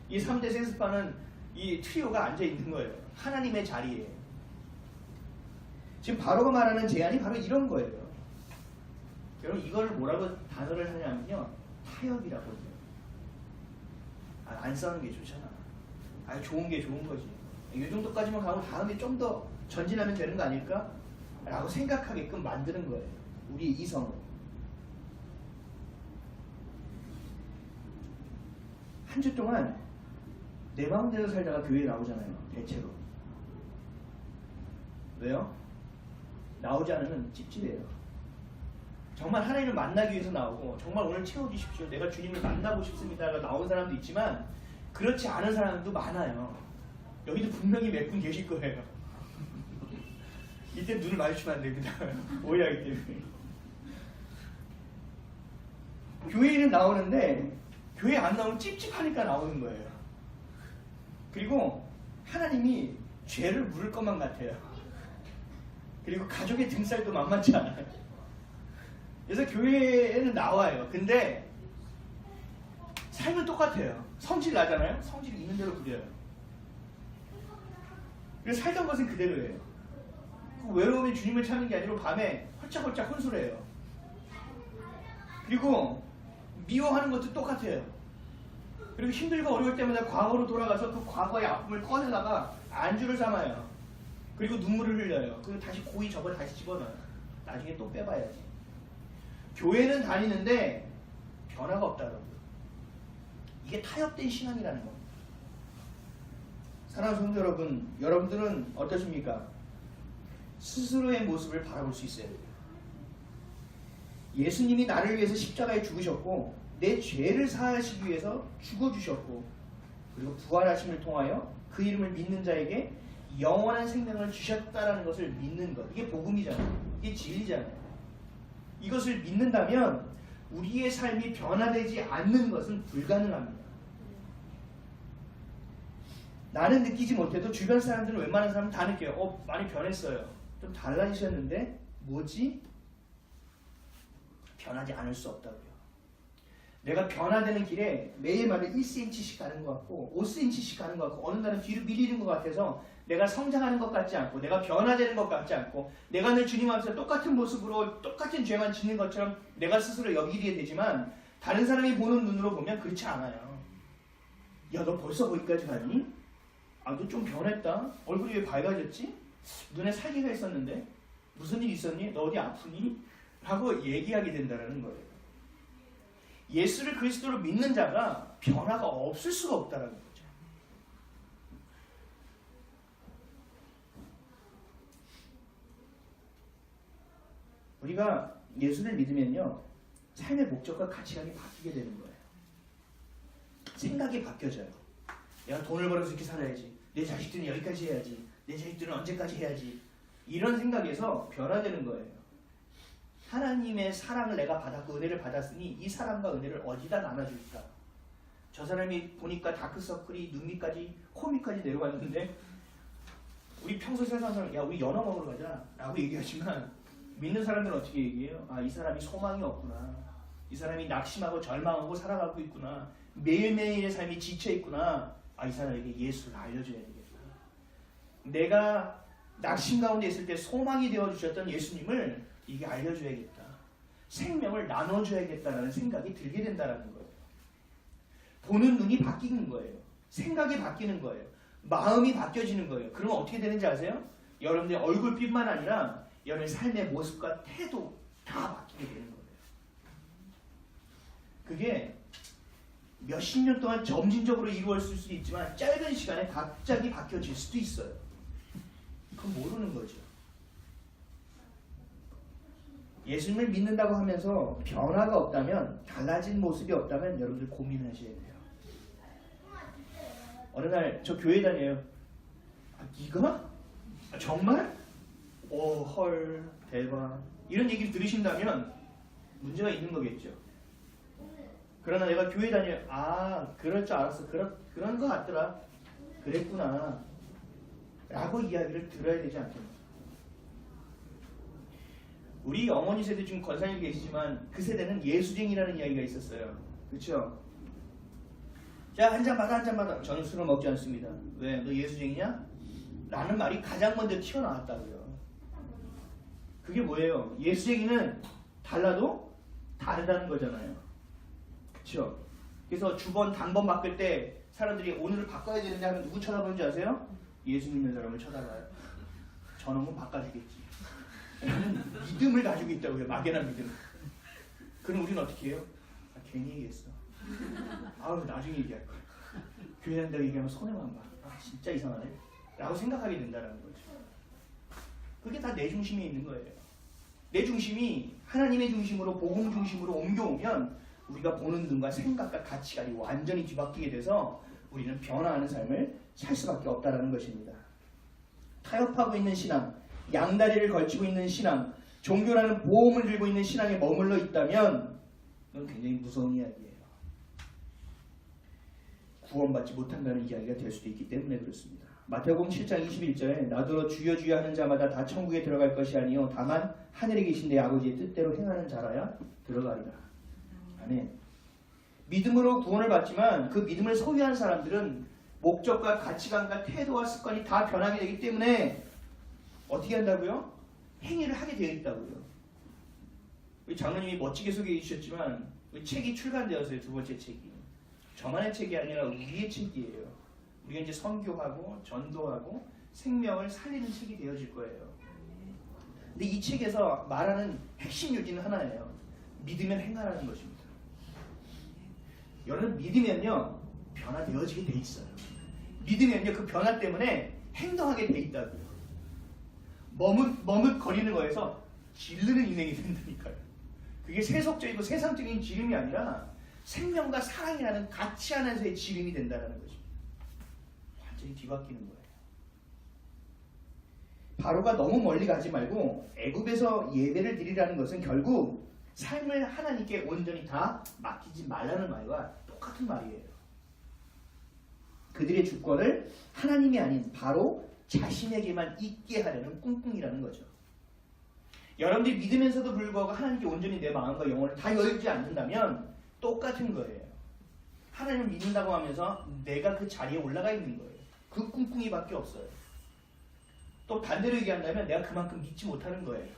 이 3대 세스파는 이 트리오가 앉아있는 거예요. 하나님의 자리에. 지금 바로가 말하는 제안이 바로 이런 거예요. 여러분 이걸 뭐라고 단어를 하냐면요, 타협이라고 해요. 안 싸우는 게 좋잖아. 좋은 게 좋은 거지. 이 정도까지만 가고 다음에 좀 더 전진하면 되는 거 아닐까? 라고 생각하게끔 만드는 거예요. 우리 이성을. 한 주 동안 내 마음대로 살다가 교회에 나오잖아요. 대체로. 왜요? 나오지 않으면 찝찝해요. 정말 하나님을 만나기 위해서 나오고 정말 오늘 채워주십시오. 내가 주님을 만나고 싶습니다가 나온 사람도 있지만 그렇지 않은 사람도 많아요. 여기도 분명히 몇 분 계실 거예요. 이때 눈을 마주치면 안 됩니다. 오해하기 때문에. 교회에는 나오는데 교회 안 나오면 찝찝하니까 나오는 거예요. 그리고 하나님이 죄를 물을 것만 같아요. 그리고 가족의 등살도 만만치 않아요. 그래서 교회에는 나와요. 근데 삶은 똑같아요. 성질 나잖아요. 성질 있는 대로 부려요. 그래서 살던 것은 그대로예요. 그 외로움에 주님을 찾는 게 아니라 밤에 헐짝헐짝 혼술해요. 그리고 미워하는 것도 똑같아요. 그리고 힘들고 어려울 때마다 과거로 돌아가서 그 과거의 아픔을 꺼내다가 안주를 삼아요. 그리고 눈물을 흘려요. 그리고 다시 고이 접어 다시 집어넣어요. 나중에 또 빼봐야지. 교회는 다니는데 변화가 없다고요. 이게 타협된 신앙이라는 겁니다. 사랑하는 성도 여러분, 여러분들은 어떠십니까? 스스로의 모습을 바라볼 수 있어야 돼요. 예수님이 나를 위해서 십자가에 죽으셨고 내 죄를 사하시기 위해서 죽어주셨고 그리고 부활하심을 통하여 그 이름을 믿는 자에게 영원한 생명을 주셨다라는 것을 믿는 것. 이게 복음이잖아요. 이게 진리잖아요. 이것을 믿는다면 우리의 삶이 변화되지 않는 것은 불가능합니다. 나는 느끼지 못해도 주변 사람들은 웬만한 사람은 다 느껴요. 많이 변했어요. 좀 달라지셨는데 뭐지? 변하지 않을 수 없다고요. 내가 변화되는 길에 매일마다 1cm씩 가는 것 같고 5cm씩 가는 것 같고 어느 날은 뒤로 밀리는 것 같아서 내가 성장하는 것 같지 않고 내가 변화되는 것 같지 않고 내가 늘 주님 앞에서 똑같은 모습으로 똑같은 죄만 짓는 것처럼 내가 스스로 여기게 되지만 다른 사람이 보는 눈으로 보면 그렇지 않아요. 야, 너 벌써 거기까지 갔니? 아, 너 좀 변했다. 얼굴이 왜 밝아졌지? 눈에 살기가 있었는데 무슨 일 있었니? 너 어디 아프니? 라고 얘기하게 된다는 거예요. 예수를 그리스도로 믿는 자가 변화가 없을 수가 없다는 거죠. 우리가 예수를 믿으면요, 삶의 목적과 가치관이 바뀌게 되는 거예요. 생각이 바뀌어져요. 내가 돈을 벌어서 이렇게 살아야지. 내 자식들은 여기까지 해야지. 내 자식들은 언제까지 해야지. 이런 생각에서 변화되는 거예요. 하나님의 사랑을 내가 받았고 은혜를 받았으니 이 사랑과 은혜를 어디다 나눠줄까? 저 사람이 보니까 다크서클이 눈 밑까지 코 밑까지 내려왔는데 우리 평소 세상 사람 야, 우리 연어 먹으러 가자 라고 얘기하지만 믿는 사람들은 어떻게 얘기해요? 아, 이 사람이 소망이 없구나. 이 사람이 낙심하고 절망하고 살아가고 있구나. 매일매일의 삶이 지쳐있구나. 아, 이 사람에게 예수를 알려줘야 되겠다. 내가 낙심 가운데 있을 때 소망이 되어주셨던 예수님을 이게 알려줘야겠다. 생명을 나눠줘야겠다라는 생각이 들게 된다는 거예요. 보는 눈이 바뀌는 거예요. 생각이 바뀌는 거예요. 마음이 바뀌어지는 거예요. 그러면 어떻게 되는지 아세요? 여러분의 얼굴빛만 아니라 여러분의 삶의 모습과 태도 다 바뀌게 되는 거예요. 그게 몇십 년 동안 점진적으로 이루어질 수도 있지만 짧은 시간에 갑자기 바뀌어질 수도 있어요. 그건 모르는 거죠. 예수님을 믿는다고 하면서 변화가 없다면, 달라진 모습이 없다면 여러분들 고민하셔야 돼요. 어느 날 저 교회 다녀요. 아, 네가? 아, 정말? 오, 헐, 대박. 이런 얘기를 들으신다면 문제가 있는 거겠죠. 그러나 내가 교회 다녀요. 아, 그럴 줄 알았어. 그런 거 같더라. 그랬구나. 라고 이야기를 들어야 되지 않겠나. 우리 어머니 세대 지금 권사님 계시지만 그 세대는 예수쟁이라는 이야기가 있었어요. 그렇죠? 자, 한 잔 받아, 한 잔 받아. 저는 술을 먹지 않습니다. 왜? 너 예수쟁이냐? 라는 말이 가장 먼저 튀어나왔다고요. 그게 뭐예요? 예수쟁이는 달라도 다르다는 거잖아요. 그렇죠? 그래서 주번, 당번 바꿀 때 사람들이 오늘을 바꿔야 되는데 하면 누구 쳐다보는지 아세요? 예수 믿는 사람을 쳐다봐요. 저놈은 바꿔주겠지. 믿음을 가지고 있다고요. 막연한 믿음. 그럼 우리는 어떻게 해요? 아, 괜히 얘기했어. 아우, 나중에 얘기할 거야. 교회 한다고 얘기하면 손해만 봐. 아, 진짜 이상하네. 라고 생각하게 된다는 거죠. 그게 다 내 중심에 있는 거예요. 내 중심이 하나님의 중심으로, 복음 중심으로 옮겨오면 우리가 보는 눈과 생각과 가치관이 완전히 뒤바뀌게 돼서 우리는 변화하는 삶을 살 수밖에 없다는 것입니다. 타협하고 있는 신앙, 양다리를 걸치고 있는 신앙, 종교라는 보험을 들고 있는 신앙에 머물러 있다면 그건 굉장히 무서운 이야기예요. 구원받지 못한다는 이야기가 될 수도 있기 때문에 그렇습니다. 마태복음 7장 21절에 나더러 주여 주여 하는 자마다 다 천국에 들어갈 것이 아니요 다만 하늘에 계신 내 아버지의 뜻대로 행하는 자라야 들어가리라. 아멘. 믿음으로 구원을 받지만 그 믿음을 소유한 사람들은 목적과 가치관과 태도와 습관이 다 변하게 되기 때문에 어떻게 한다고요? 행위를 하게 되어 있다고요. 우리 장로님이 멋지게 소개해 주셨지만 우리 책이 출간되었어요. 두 번째 책이. 저만의 책이 아니라 우리의 책이에요. 우리가 이제 선교하고 전도하고 생명을 살리는 책이 되어질 거예요. 근데 이 책에서 말하는 핵심 요지는 하나예요. 믿으면 행하라는 것입니다. 여러분 믿으면요 변화되어지게 돼 있어요. 믿으면요 그 변화 때문에 행동하게 돼 있다고요. 머뭇거리는 거에서 기르는 인생이 된다니까요. 그게 세속적이고 세상적인 지름이 아니라 생명과 사랑이라는 가치 안에서의 지름이 된다는 것입니다. 완전히 뒤바뀌는 거예요. 바로가 너무 멀리 가지 말고 애굽에서 예배를 드리라는 것은 결국 삶을 하나님께 온전히 다 맡기지 말라는 말과 똑같은 말이에요. 그들의 주권을 하나님이 아닌 바로 자신에게만 있게 하려는 꿍꿍이라는 거죠. 여러분들이 믿으면서도 불구하고 하나님께 온전히 내 마음과 영혼을 다 열지 않는다면 똑같은 거예요. 하나님을 믿는다고 하면서 내가 그 자리에 올라가 있는 거예요. 그 꿍꿍이밖에 없어요. 또 반대로 얘기한다면 내가 그만큼 믿지 못하는 거예요.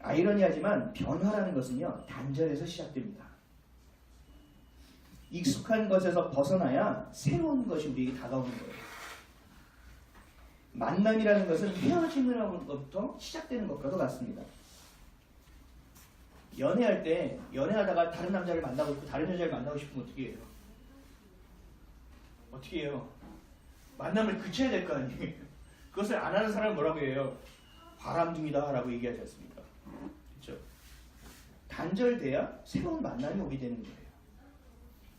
아이러니하지만 변화라는 것은요 단절에서 시작됩니다. 익숙한 것에서 벗어나야 새로운 것이 우리에게 다가오는 거예요. 만남이라는 것은 헤어짐으로부터 시작되는 것과도 같습니다. 연애할 때 연애하다가 다른 남자를 만나고 싶고 다른 여자를 만나고 싶으면 어떻게 해요? 어떻게 해요? 만남을 그쳐야 될 거 아니에요? 그것을 안 하는 사람은 뭐라고 해요? 바람둥이다 라고 얘기하지 않습니까? 그렇죠? 단절돼야 새로운 만남이 오게 되는 거예요.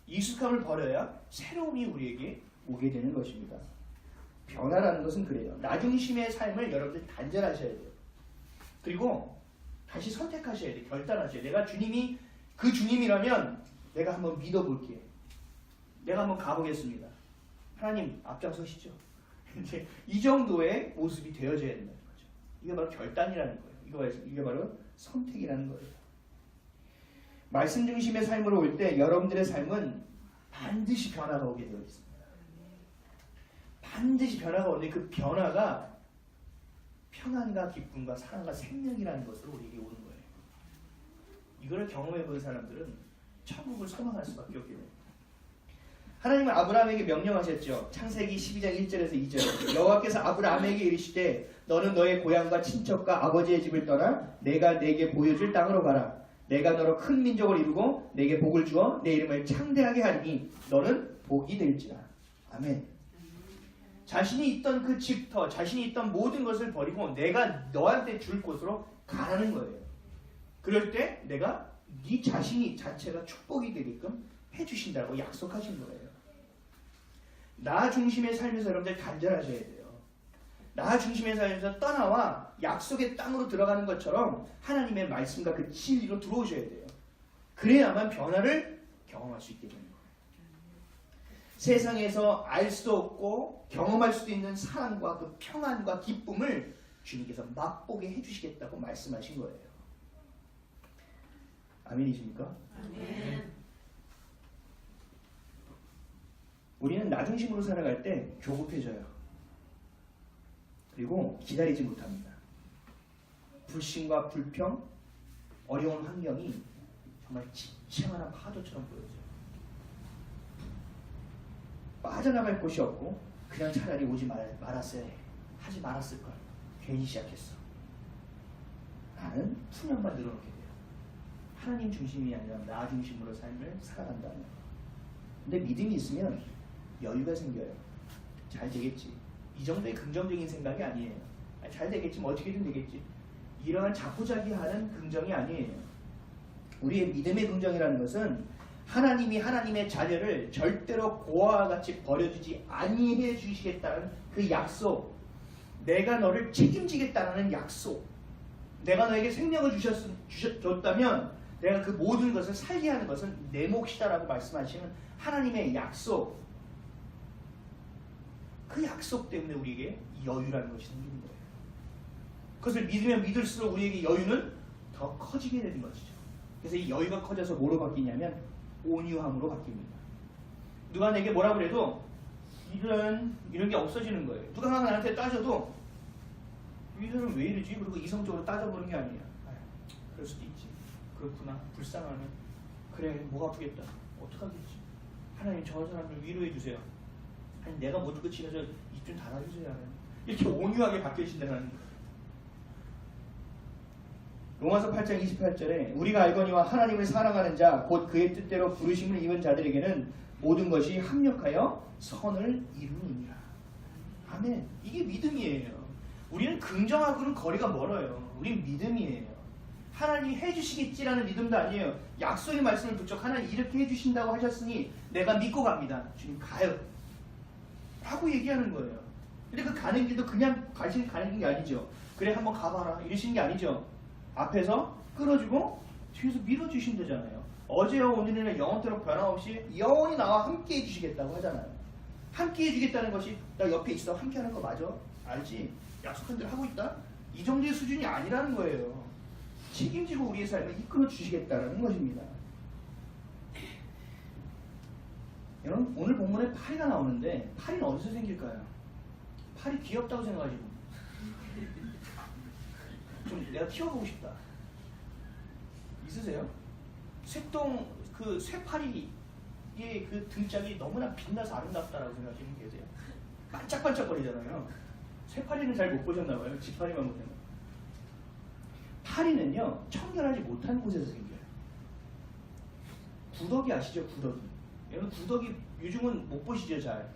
익숙함을 버려야 새로움이 우리에게 오게 되는 것입니다. 변화라는 것은 그래요. 나 중심의 삶을 여러분들 단절하셔야 돼요. 그리고 다시 선택하셔야 돼요. 결단하셔야 돼요. 내가 주님이 그 주님이라면 내가 한번 믿어볼게요. 내가 한번 가보겠습니다. 하나님 앞장서시죠. 이제 이 정도의 모습이 되어져야 된다는 거죠. 이게 바로 결단이라는 거예요. 이게 바로 선택이라는 거예요. 말씀 중심의 삶으로 올 때 여러분들의 삶은 반드시 변화가 오게 되어 있습니다. 반드시 변화가 오는데 그 변화가 평안과 기쁨과 사랑과 생명이라는 것으로 우리에게 오는 거예요. 이걸 경험해 본 사람들은 천국을 소망할 수밖에 없게 됩니다. 하나님은 아브라함에게 명령하셨죠. 창세기 12장 1절에서 2절. 여호와께서 아브라함에게 이르시되 너는 너의 고향과 친척과 아버지의 집을 떠나 내가 내게 보여줄 땅으로 가라. 내가 너로 큰 민족을 이루고 내게 복을 주어 내 이름을 창대하게 하리니 너는 복이 될지라. 아멘. 자신이 있던 그 집터, 자신이 있던 모든 것을 버리고 내가 너한테 줄 곳으로 가라는 거예요. 그럴 때 내가 네 자신이 자체가 축복이 되게끔 해주신다고 약속하신 거예요. 나 중심의 삶에서 여러분들 단절하셔야 돼요. 나 중심의 삶에서 떠나와 약속의 땅으로 들어가는 것처럼 하나님의 말씀과 그 진리로 들어오셔야 돼요. 그래야만 변화를 경험할 수 있게 됩니다. 세상에서 알 수도 없고 경험할 수도 있는 사랑과 그 평안과 기쁨을 주님께서 맛보게 해주시겠다고 말씀하신 거예요. 아멘이십니까? 아멘. 우리는 나 중심으로 살아갈 때 조급해져요. 그리고 기다리지 못합니다. 불신과 불평, 어려운 환경이 정말 지체만한 파도처럼 보여져요. 빠져나갈 곳이 없고 그냥 차라리 오지 말았어야 해. 하지 말았을걸. 괜히 시작했어. 나는 투명만 늘어놓게 돼요. 하나님 중심이 아니라 나 중심으로 삶을 살아간다는. 근데 믿음이 있으면 여유가 생겨요. 잘 되겠지. 이 정도의 긍정적인 생각이 아니에요. 잘 되겠지. 뭐 어떻게든 되겠지. 이러한 자포자기하는 긍정이 아니에요. 우리의 믿음의 긍정이라는 것은 하나님이 하나님의 자녀를 절대로 고아와 같이 버려주지 아니해 주시겠다는 그 약속, 내가 너를 책임지겠다는 약속, 내가 너에게 생명을 줬다면 내가 그 모든 것을 살게 하는 것은 내 몫이다라고 말씀하시는 하나님의 약속, 그 약속 때문에 우리에게 여유라는 것이 생기는 거예요. 그것을 믿으면 믿을수록 우리에게 여유는 더 커지게 되는 것이죠. 그래서 이 여유가 커져서 뭐로 바뀌냐면 온유함으로 바뀝니다. 누가 내게 뭐라 그래도 이런 게 없어지는 거예요. 누가 나한테 따져도 이 사람 왜 이러지? 그리고 이성적으로 따져보는 게 아니야. 그럴 수도 있지. 그렇구나. 불쌍하네. 그래, 목 아프겠다. 어떡하겠지? 하나님 저 사람을 위로해 주세요. 아니 내가 못 듣고 집에서 입 좀 닫아주세요. 이렇게 온유하게 바뀌어진다는 거예요. 로마서 8장 28절에 우리가 알거니와 하나님을 사랑하는 자 곧 그의 뜻대로 부르심을 입은 자들에게는 모든 것이 합력하여 선을 이루느니라. 아멘. 이게 믿음이에요. 우리는 긍정하고는 거리가 멀어요. 우린 믿음이에요. 하나님이 해주시겠지라는 믿음도 아니에요. 약속의 말씀을 붙여 하나님 이렇게 해주신다고 하셨으니 내가 믿고 갑니다. 주님 가요 라고 얘기하는 거예요. 근데 그 가는 길도 그냥 가는 게 아니죠. 그래 한번 가봐라 이러시는 게 아니죠. 앞에서 끌어주고 뒤에서 밀어주신다잖아요. 어제와 오늘이나 영원토록 변함없이 영원히 나와 함께 해주시겠다고 하잖아요. 함께 해주겠다는 것이 나 옆에 있어 함께 하는 거 맞아? 알지? 약속한 대로 하고 있다? 이 정도의 수준이 아니라는 거예요. 책임지고 우리의 삶을 이끌어 주시겠다는 것입니다. 여러분 오늘 본문에 파리가 나오는데 파리는 어디서 생길까요? 파리 귀엽다고 생각하시고 좀 내가 키워보고 싶다. 있으세요? 쇠똥 그 쇠파리의 그 등짝이 너무나 빛나서 아름답다라고 생각하시는 분 계세요? 반짝반짝거리잖아요. 쇠파리는 잘 못 보셨나봐요. 지파리만 보면. 파리는요 청결하지 못한 곳에서 생겨요. 구더기 아시죠? 구더기. 여러분 구더기 요즘은 못 보시죠 잘.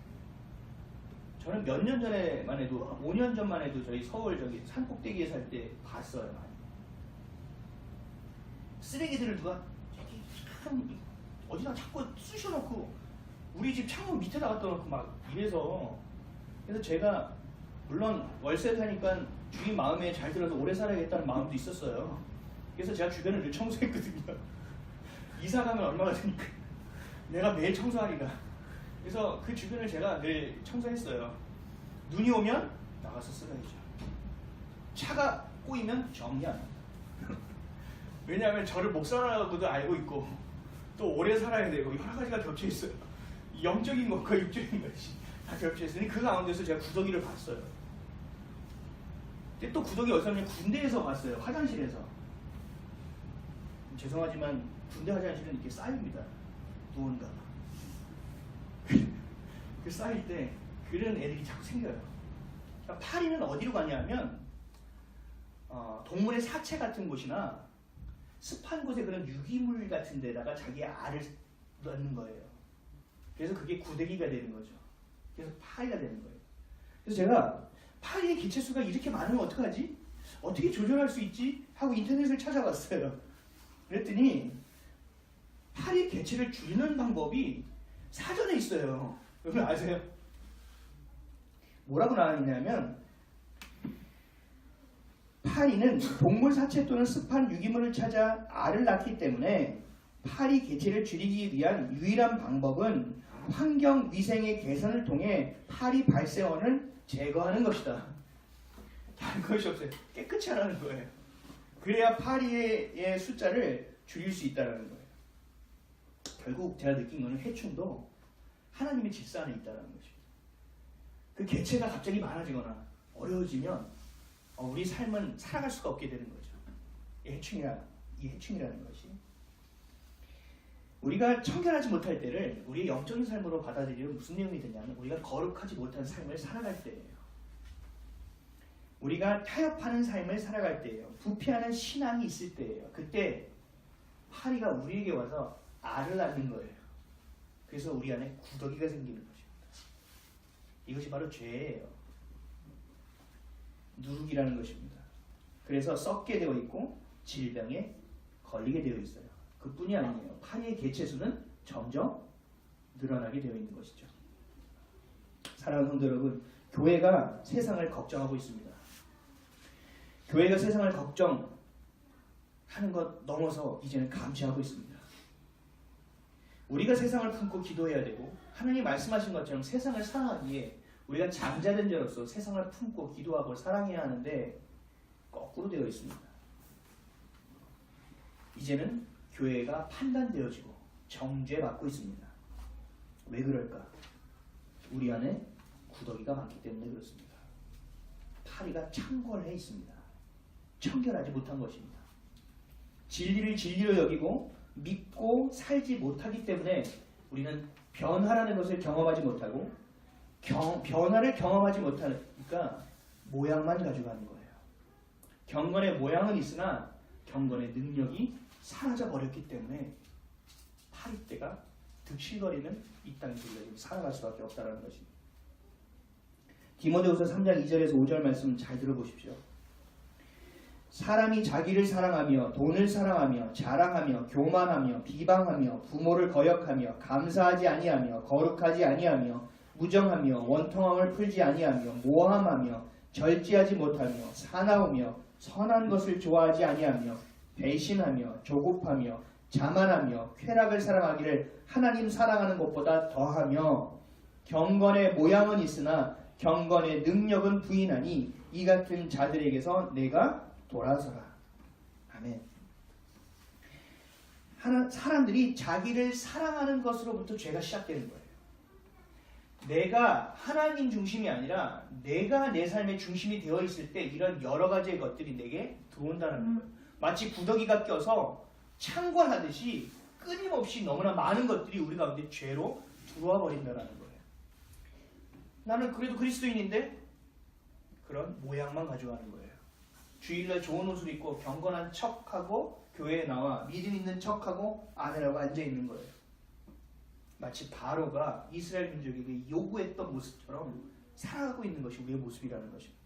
저는 몇 년 전에만 해도 5년 전만 해도 저희 서울 저기 산꼭대기에 살 때 봤어요. 많이. 쓰레기들을 누가 참 어디다 자꾸 쑤셔놓고 우리 집 창문 밑에다 갖다 놓고 막 이래서. 그래서 제가 물론 월세 사니까 주인 마음에 잘 들어서 오래 살아야겠다는 마음도 있었어요. 그래서 제가 주변을 늘 청소했거든요. 이사 가면 얼마가 드니까 내가 매일 청소하리라. 그래서 그 주변을 제가 늘 청소했어요. 눈이 오면 나가서 쓰러야죠. 차가 꼬이면 정리합니다. 왜냐하면 저를 목사라고도 알고 있고 또 오래 살아야 되고 여러 가지가 겹쳐 있어요. 영적인 것과 육적인 것이 다 겹쳐 있으니 그 가운데서 제가 구더기를 봤어요. 근데 또 구더기 어디서 봤냐면 군대에서 봤어요. 화장실에서. 죄송하지만 군대 화장실은 이렇게 쌓입니다. 무언가. 그 쌓일 때 그런 애들이 자꾸 생겨요. 그러니까 파리는 어디로 가냐면 동물의 사체 같은 곳이나 습한 곳에 그런 유기물 같은 데다가 자기의 알을 넣는 거예요. 그래서 그게 구더기가 되는 거죠. 그래서 파리가 되는 거예요. 그래서 제가 파리의 개체수가 이렇게 많으면 어떡하지? 어떻게 조절할 수 있지? 하고 인터넷을 찾아봤어요. 그랬더니 파리 개체를 줄이는 방법이 사전에 있어요. 여러분 아세요? 뭐라고 나와있냐면 파리는 동물 사체 또는 습한 유기물을 찾아 알을 낳기 때문에 파리 개체를 줄이기 위한 유일한 방법은 환경 위생의 개선을 통해 파리 발생원을 제거하는 것이다. 다른 것이 없어요. 깨끗이 하라는 거예요. 그래야 파리의 숫자를 줄일 수 있다는 거예요. 결국 제가 느낀 거는 해충도 하나님의 질서 안에 있다는 것입니다. 그 개체가 갑자기 많아지거나 어려워지면 우리 삶은 살아갈 수가 없게 되는 거죠. 이 해충이라는 것이. 우리가 청결하지 못할 때를 우리의 영적인 삶으로 받아들이면 무슨 내용이 되냐면 우리가 거룩하지 못한 삶을 살아갈 때예요. 우리가 타협하는 삶을 살아갈 때예요. 부패하는 신앙이 있을 때예요. 그때 파리가 우리에게 와서 알을 낳는 거예요. 그래서 우리 안에 구더기가 생기는 것입니다. 이것이 바로 죄예요. 누룩이라는 것입니다. 그래서 썩게 되어 있고 질병에 걸리게 되어 있어요. 그뿐이 아니에요. 파리의 개체수는 점점 늘어나게 되어 있는 것이죠. 사랑하는 성도 여러분, 교회가 세상을 걱정하고 있습니다. 교회가 세상을 걱정하는 것 넘어서 이제는 감시하고 있습니다. 우리가 세상을 품고 기도해야 되고, 하나님 말씀하신 것처럼 세상을 사랑하기에 우리가 장자된 자로서 세상을 품고 기도하고 사랑해야 하는데 거꾸로 되어 있습니다. 이제는 교회가 판단되어지고 정죄받고 있습니다. 왜 그럴까? 우리 안에 구더기가 많기 때문에 그렇습니다. 파리가 창궐해 있습니다. 청결하지 못한 것입니다. 진리를 진리로 여기고 믿고 살지 못하기 때문에 우리는 변화라는 것을 경험하지 못하고 변화를 경험하지 못하니까 모양만 가져가는 거예요. 경건의 모양은 있으나 경건의 능력이 사라져 버렸기 때문에 파리떼가 득실거리는 이 땅에 우리가 살아갈 수밖에 없다는 것입니다. 디모데후서 3장 2절에서 5절 말씀 잘 들어보십시오. 사람이 자기를 사랑하며 돈을 사랑하며 자랑하며 교만하며 비방하며 부모를 거역하며 감사하지 아니하며 거룩하지 아니하며 무정하며 원통함을 풀지 아니하며 모함하며 절제하지 못하며 사나우며 선한 것을 좋아하지 아니하며 배신하며 조급하며 자만하며 쾌락을 사랑하기를 하나님 사랑하는 것보다 더하며 경건의 모양은 있으나 경건의 능력은 부인하니 이 같은 자들에게서 내가 돌아서라. 아멘. 사람들이 자기를 사랑하는 것으로부터 죄가 시작되는 거예요. 내가 하나님 중심이 아니라 내가 내 삶의 중심이 되어 있을 때 이런 여러 가지의 것들이 내게 들어온다는 거예요. 마치 구더기가 껴서 창궐하듯이 끊임없이 너무나 많은 것들이 우리 가운데 죄로 들어와 버린다는 거예요. 나는 그래도 그리스도인인데 그런 모양만 가져가는 거예요. 주일날 좋은 옷을 입고 경건한 척하고 교회에 나와 믿음 있는 척하고 아멘하고 앉아있는 거예요. 마치 바로가 이스라엘 민족에게 요구했던 모습처럼 살아가고 있는 것이 우리의 모습이라는 것입니다.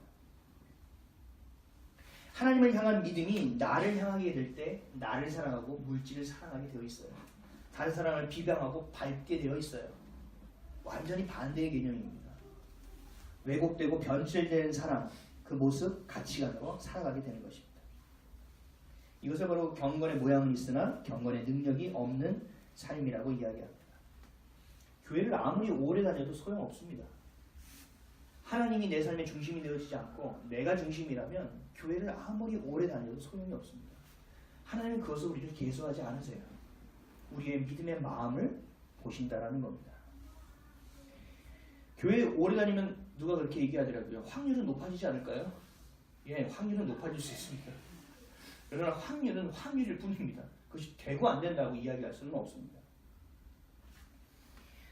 하나님을 향한 믿음이 나를 향하게 될 때 나를 사랑하고 물질을 사랑하게 되어 있어요. 다른 사람을 비방하고 밟게 되어 있어요. 완전히 반대의 개념입니다. 왜곡되고 변질되는 사랑, 그 모습, 가치관으로 살아가게 되는 것입니다. 이것을 바로 경건의 모양은 있으나 경건의 능력이 없는 삶이라고 이야기합니다. 교회를 아무리 오래 다녀도 소용없습니다. 하나님이 내 삶의 중심이 되어지지 않고 내가 중심이라면 교회를 아무리 오래 다녀도 소용이 없습니다. 하나님은 그것을 우리를 계수하지 않으세요. 우리의 믿음의 마음을 보신다라는 겁니다. 교회에 오래 다니면 누가 그렇게 얘기하더라고요. 확률은 높아지지 않을까요? 예, 확률은 높아질 수 있습니다. 그러나 확률은 확률일 뿐입니다. 그것이 되고 안 된다고 이야기할 수는 없습니다.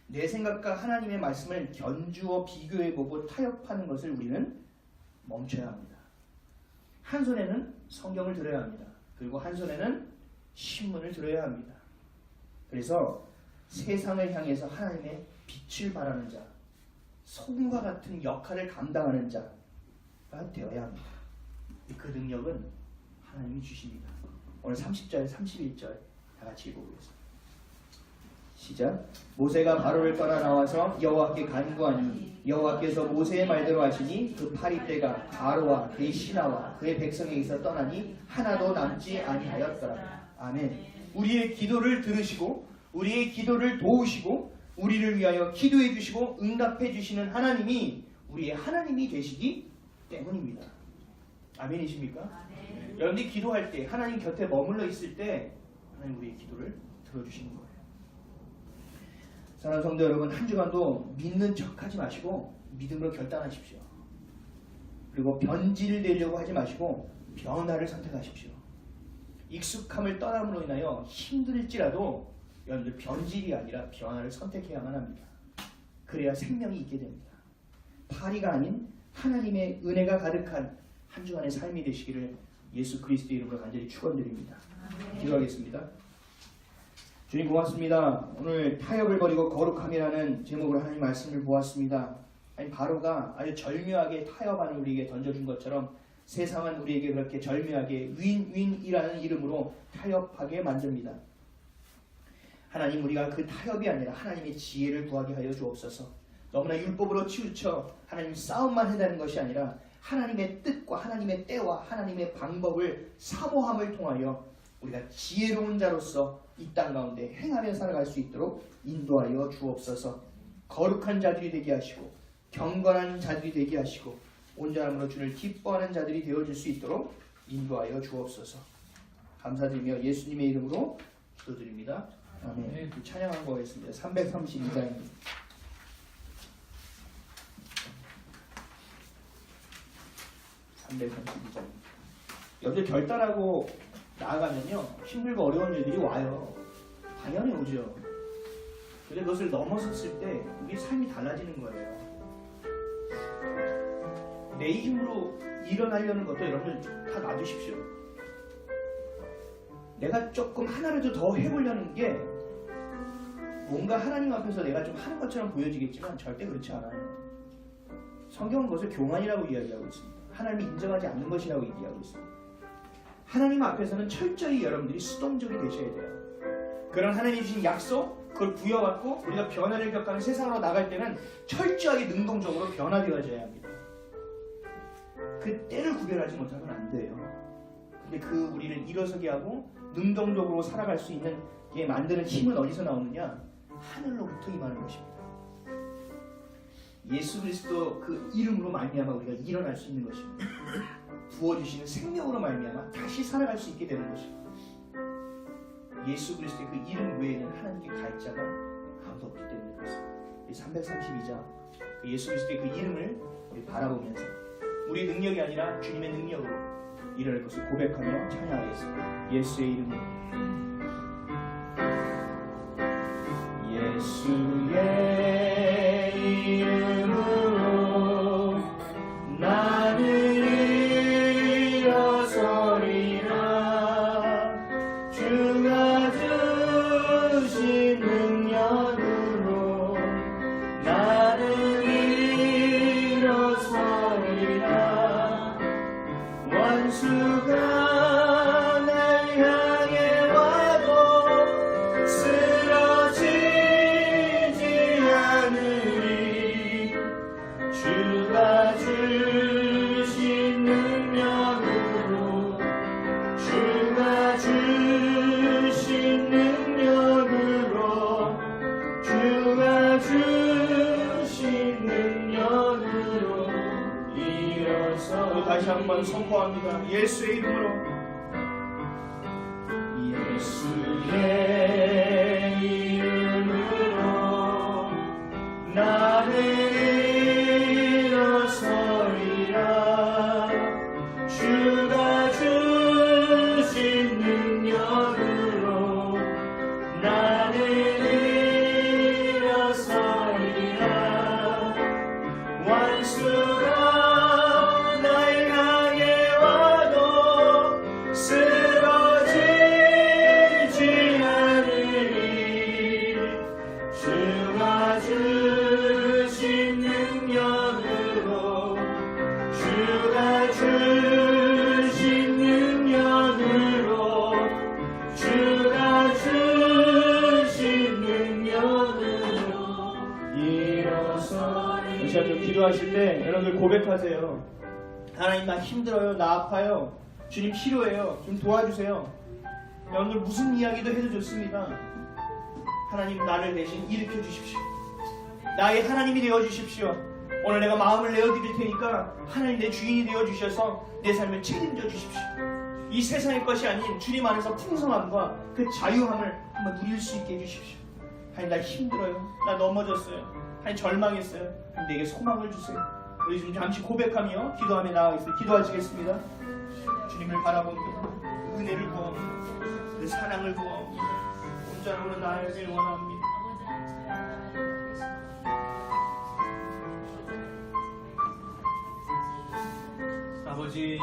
내 생각과 하나님의 말씀을 견주어 비교해보고 타협하는 것을 우리는 멈춰야 합니다. 한 손에는 성경을 들어야 합니다. 그리고 한 손에는 신문을 들어야 합니다. 그래서 세상을 향해서 하나님의 빛을 발하는 자, 소금과 같은 역할을 감당하는 자가 되어야 합니다. 그 능력은 하나님이 주십니다. 오늘 30절, 31절 다 같이 읽어보겠습니다. 시작. 모세가 바로를 떠나 나와서 여호와께 간구하니 여호와께서 모세의 말대로 하시니 그 파리떼가 바로와 그의 신하와 그의 백성에게서 떠나니 하나도 남지 아니하였더라. 아멘. 우리의 기도를 들으시고 우리의 기도를 도우시고 우리를 위하여 기도해 주시고 응답해 주시는 하나님이 우리의 하나님이 되시기 때문입니다. 아멘이십니까? 아멘. 여러분들이 기도할 때 하나님 곁에 머물러 있을 때 하나님 우리의 기도를 들어주시는 거예요. 사랑하는 성도 여러분, 한 주간도 믿는 척하지 마시고 믿음으로 결단하십시오. 그리고 변질되려고 하지 마시고 변화를 선택하십시오. 익숙함을 떠남으로 인하여 힘들지라도 여러분들 변질이 아니라 변화를 선택해야만 합니다. 그래야 생명이 있게 됩니다. 파리가 아닌 하나님의 은혜가 가득한 한 주간의 삶이 되시기를 예수 그리스도의 이름으로 간절히 축원드립니다. 기도하겠습니다. 주님 고맙습니다. 오늘 타협을 버리고 거룩함이라는 제목으로 하나님 말씀을 보았습니다. 아니 바로가 아주 절묘하게 타협안을 우리에게 던져준 것처럼 세상은 우리에게 그렇게 절묘하게 윈윈이라는 이름으로 타협하게 만듭니다. 하나님, 우리가 그 타협이 아니라 하나님의 지혜를 구하게 하여 주옵소서. 너무나 율법으로 치우쳐 하나님 싸움만 해다는 것이 아니라 하나님의 뜻과 하나님의 때와 하나님의 방법을 사모함을 통하여 우리가 지혜로운 자로서 이 땅 가운데 행하며 살아갈 수 있도록 인도하여 주옵소서. 거룩한 자들이 되게 하시고 경건한 자들이 되게 하시고 온전함으로 주를 기뻐하는 자들이 되어줄 수 있도록 인도하여 주옵소서. 감사드리며 예수님의 이름으로 기도드립니다. 아멘. 찬양한 거겠습니다. 332장입니다. 여러분들 결단하고 나아가면요, 힘들고 어려운 일들이 와요. 당연히 오죠. 근데 그것을 넘어섰을 때 우리 삶이 달라지는 거예요. 내 힘으로 일어나려는 것도 여러분들 다 놔두십시오. 내가 조금 하나라도 더 해보려는 게 뭔가 하나님 앞에서 내가 좀 하는 것처럼 보여지겠지만 절대 그렇지 않아요. 성경은 그것을 교만이라고 이야기하고 있습니다. 하나님이 인정하지 않는 것이라고 얘기하고 있습니다. 하나님 앞에서는 철저히 여러분들이 수동적이 되셔야 돼요. 그런 하나님이 주신 약속, 그걸 부여받고 우리가 변화를 겪는 세상으로 나갈 때는 철저하게 능동적으로 변화되어져야 합니다. 그 때를 구별하지 못하면 안 돼요. 근데 그 우리를 일어서게 하고 능동적으로 살아갈 수 있는 게 만드는 힘은 어디서 나오느냐? 하늘로부터 임하는 것입니다. 예수 그리스도 그 이름으로 말미암아 우리가 일어날 수 있는 것입니다. 부어주시는 생명으로 말미암아 다시 살아갈 수 있게 되는 것입니다. 예수 그리스도의 그 이름 외에는 하나님께 가해자가 아무도 없기 때문에 그렇습니다. 332장 그 예수 그리스도의 그 이름을 우리 바라보면서 우리 능력이 아니라 주님의 능력으로 일어날 것을 고백하며 찬양하겠습니다. 예수의 이름으로. 예수의 이름으로 나는 일어서리라. 주가 주신 능력으로 나는 일어서리라. 원수가 다시 한번 선포합니다. 예수의 이름으로. 예수의 이름으로 나는 일어서리라. 주가 주신 능력으로 나는 일어서리라. 원수가 기도하실 때 여러분들 고백하세요. 하나님, 나 힘들어요. 나 아파요. 주님 필요해요. 좀 도와주세요. 여러분들 무슨 이야기도 해도 좋습니다. 하나님, 나를 대신 일으켜 주십시오. 나의 하나님이 되어 주십시오. 오늘 내가 마음을 내어드릴 테니까 하나님 내 주인이 되어 주셔서 내 삶을 책임져 주십시오. 이 세상의 것이 아닌 주님 안에서 풍성함과 그 자유함을 한번 누릴 수 있게 해주십시오. 하나님, 나 힘들어요. 나 넘어졌어요. 하나님, 절망했어요. 내게 소망을 주세요. 우리 지금 잠시 고백하며 기도하며 나아가겠습니다. 기도하시겠습니다. 주님을 바라봅니다. 은혜를 구합니다. 그 사랑을 구합니다. 온전함으로 나아가길 원합니다. 아버지,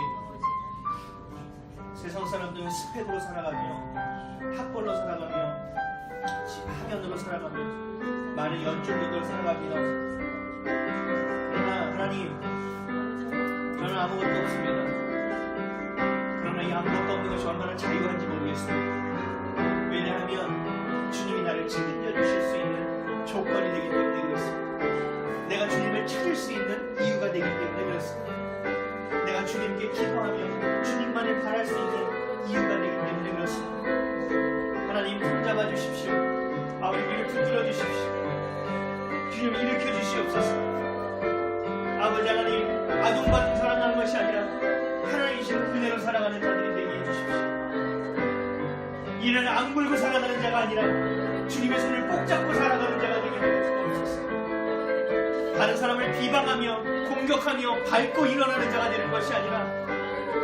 세상 사람들은 스펙으로 살아가며 학벌로 살아가며 학연으로 살아가며 많은 연줄들을 살아갑니다. 그러나 하나님, 저는 아무것도 없습니다. 그러나 이 아무것도 없는 것이 얼마나 자유한지 모르겠습니다. 왜냐하면 주님이 나를 주님 일으켜 주시옵소서. 아버지 하나님, 아동받은 사랑하는 것이 아니라 하나님이신 은혜로 살아가는 자들이 되게 해주십시오. 이는 악물고 살아가는 자가 아니라 주님의 손을 꼭 잡고 살아가는 자가 되게 해주옵소서. 다른 사람을 비방하며 공격하며 밟고 일어나는 자가 되는 것이 아니라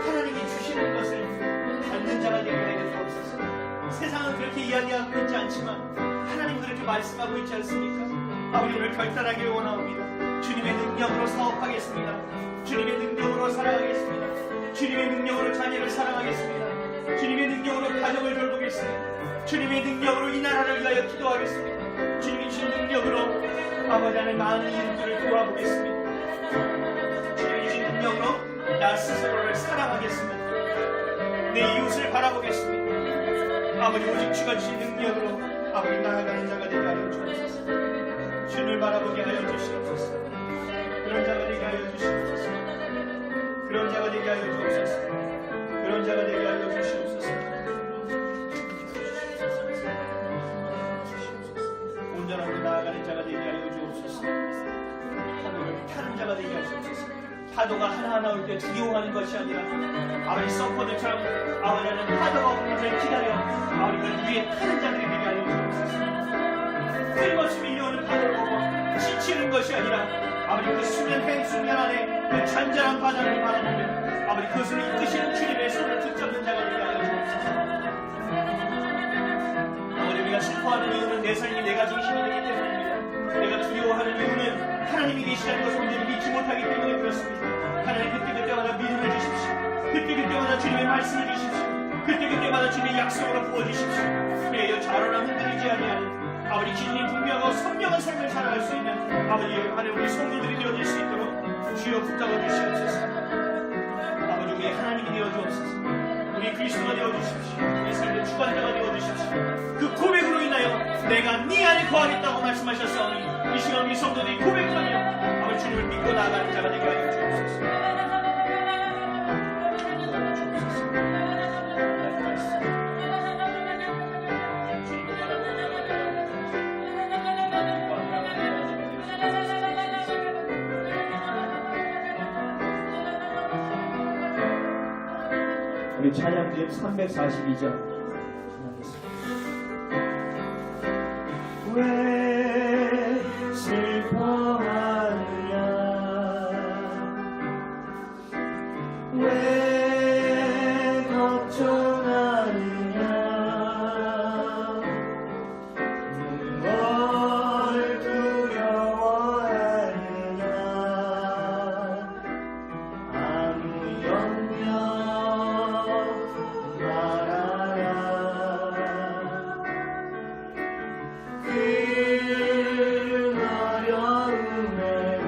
하나님이 주시는 것을 받는 자가 되게 해주옵소서. 세상은 그렇게 이야기하고 있지 않지만 하나님은 그렇게 말씀하고 있지 않습니까? 아버지, 오늘 결단하길 원하옵니다. 주님의 능력으로 사업하겠습니다. 주님의 능력으로 살아가겠습니다. 주님의 능력으로 자녀를 사랑하겠습니다. 주님의 능력으로 가정을 돌보겠습니다. 주님의 능력으로 이 나라를 위하여 기도하겠습니다. 주님이 주신 능력으로 아버지 하나님 많은 이웃들을 도와보겠습니다. 주님이 주신 능력으로 나 스스로를 사랑하겠습니다. 내 이웃을 바라보겠습니다. 아버지, 오직 주가 주신 능력으로 아버지 나아가는 자가 되게 하여 주옵소서. 주님을 바라보게 하여 주시옵소서. 그런 자가 되게 하여 주시옵소서. 그런 자가 되게 하여 주옵소서. 그런 자가 되게 하여 주시옵소서. 온전하고 나아가는 자가 되게 하여 주옵소서. 파도를 타는 자가 되게 하시옵소서. 파도가 하나하나 올 때 두려워하는 것이 아니라 아버지 서퍼들처럼 아버지는 파도가 오는 것을 기다려 아버지 그 위에 타는 자들이 되게 하여 주옵소서. 끊임없이 밀려오는 파도를 보고 지치는 것이 아니라 아버지 그 수면 안에 그 잔잔한 바다를 바라보며 아버지 그것을 이끄시는 주님의 손을 붙잡는 자가 되게 하여 주옵소서. 아버지, 우리가 슬퍼하는 이유는 내 삶이 내가 중심이 되기 때문입니다. 내가 두려워하는 이유는 하나님이 계시다는 것을 온전히 믿지 못하기 때문에 그렇습니다. 하나님, 그때그때마다 믿음을 주십시오. 그때그때마다 주님의 말씀을 주십시오. 그때그때마다 주님의 약속으로 부어주십시오. 그래야 자로나 흔들리지 아니하는 아버지 진리 분명하고 선명한 삶을 살아갈 수 있는 아버지 하나님 우리 성도들이 되어질 수 있도록 주여 붙잡아 주시옵소서. 아버지, 우리의 하나님이 되어주옵소서. 우리 그리스도가 되어주십시오. 우리 삶의 주관자가 되어주십시오. 그 고백으로 인하여 내가 네 안에 거하겠다고 말씀하셨사오니 이 시간 우리 성도들이 고백하며 아버지 주님을 믿고 나아가는 자가 되게 하여 주옵소서. 우리 찬양집 342절 왜 슬퍼하느냐, 왜 걱정하느냐, 뭘 두려워하느냐, 아무 염려 말아라. 그 어려움에도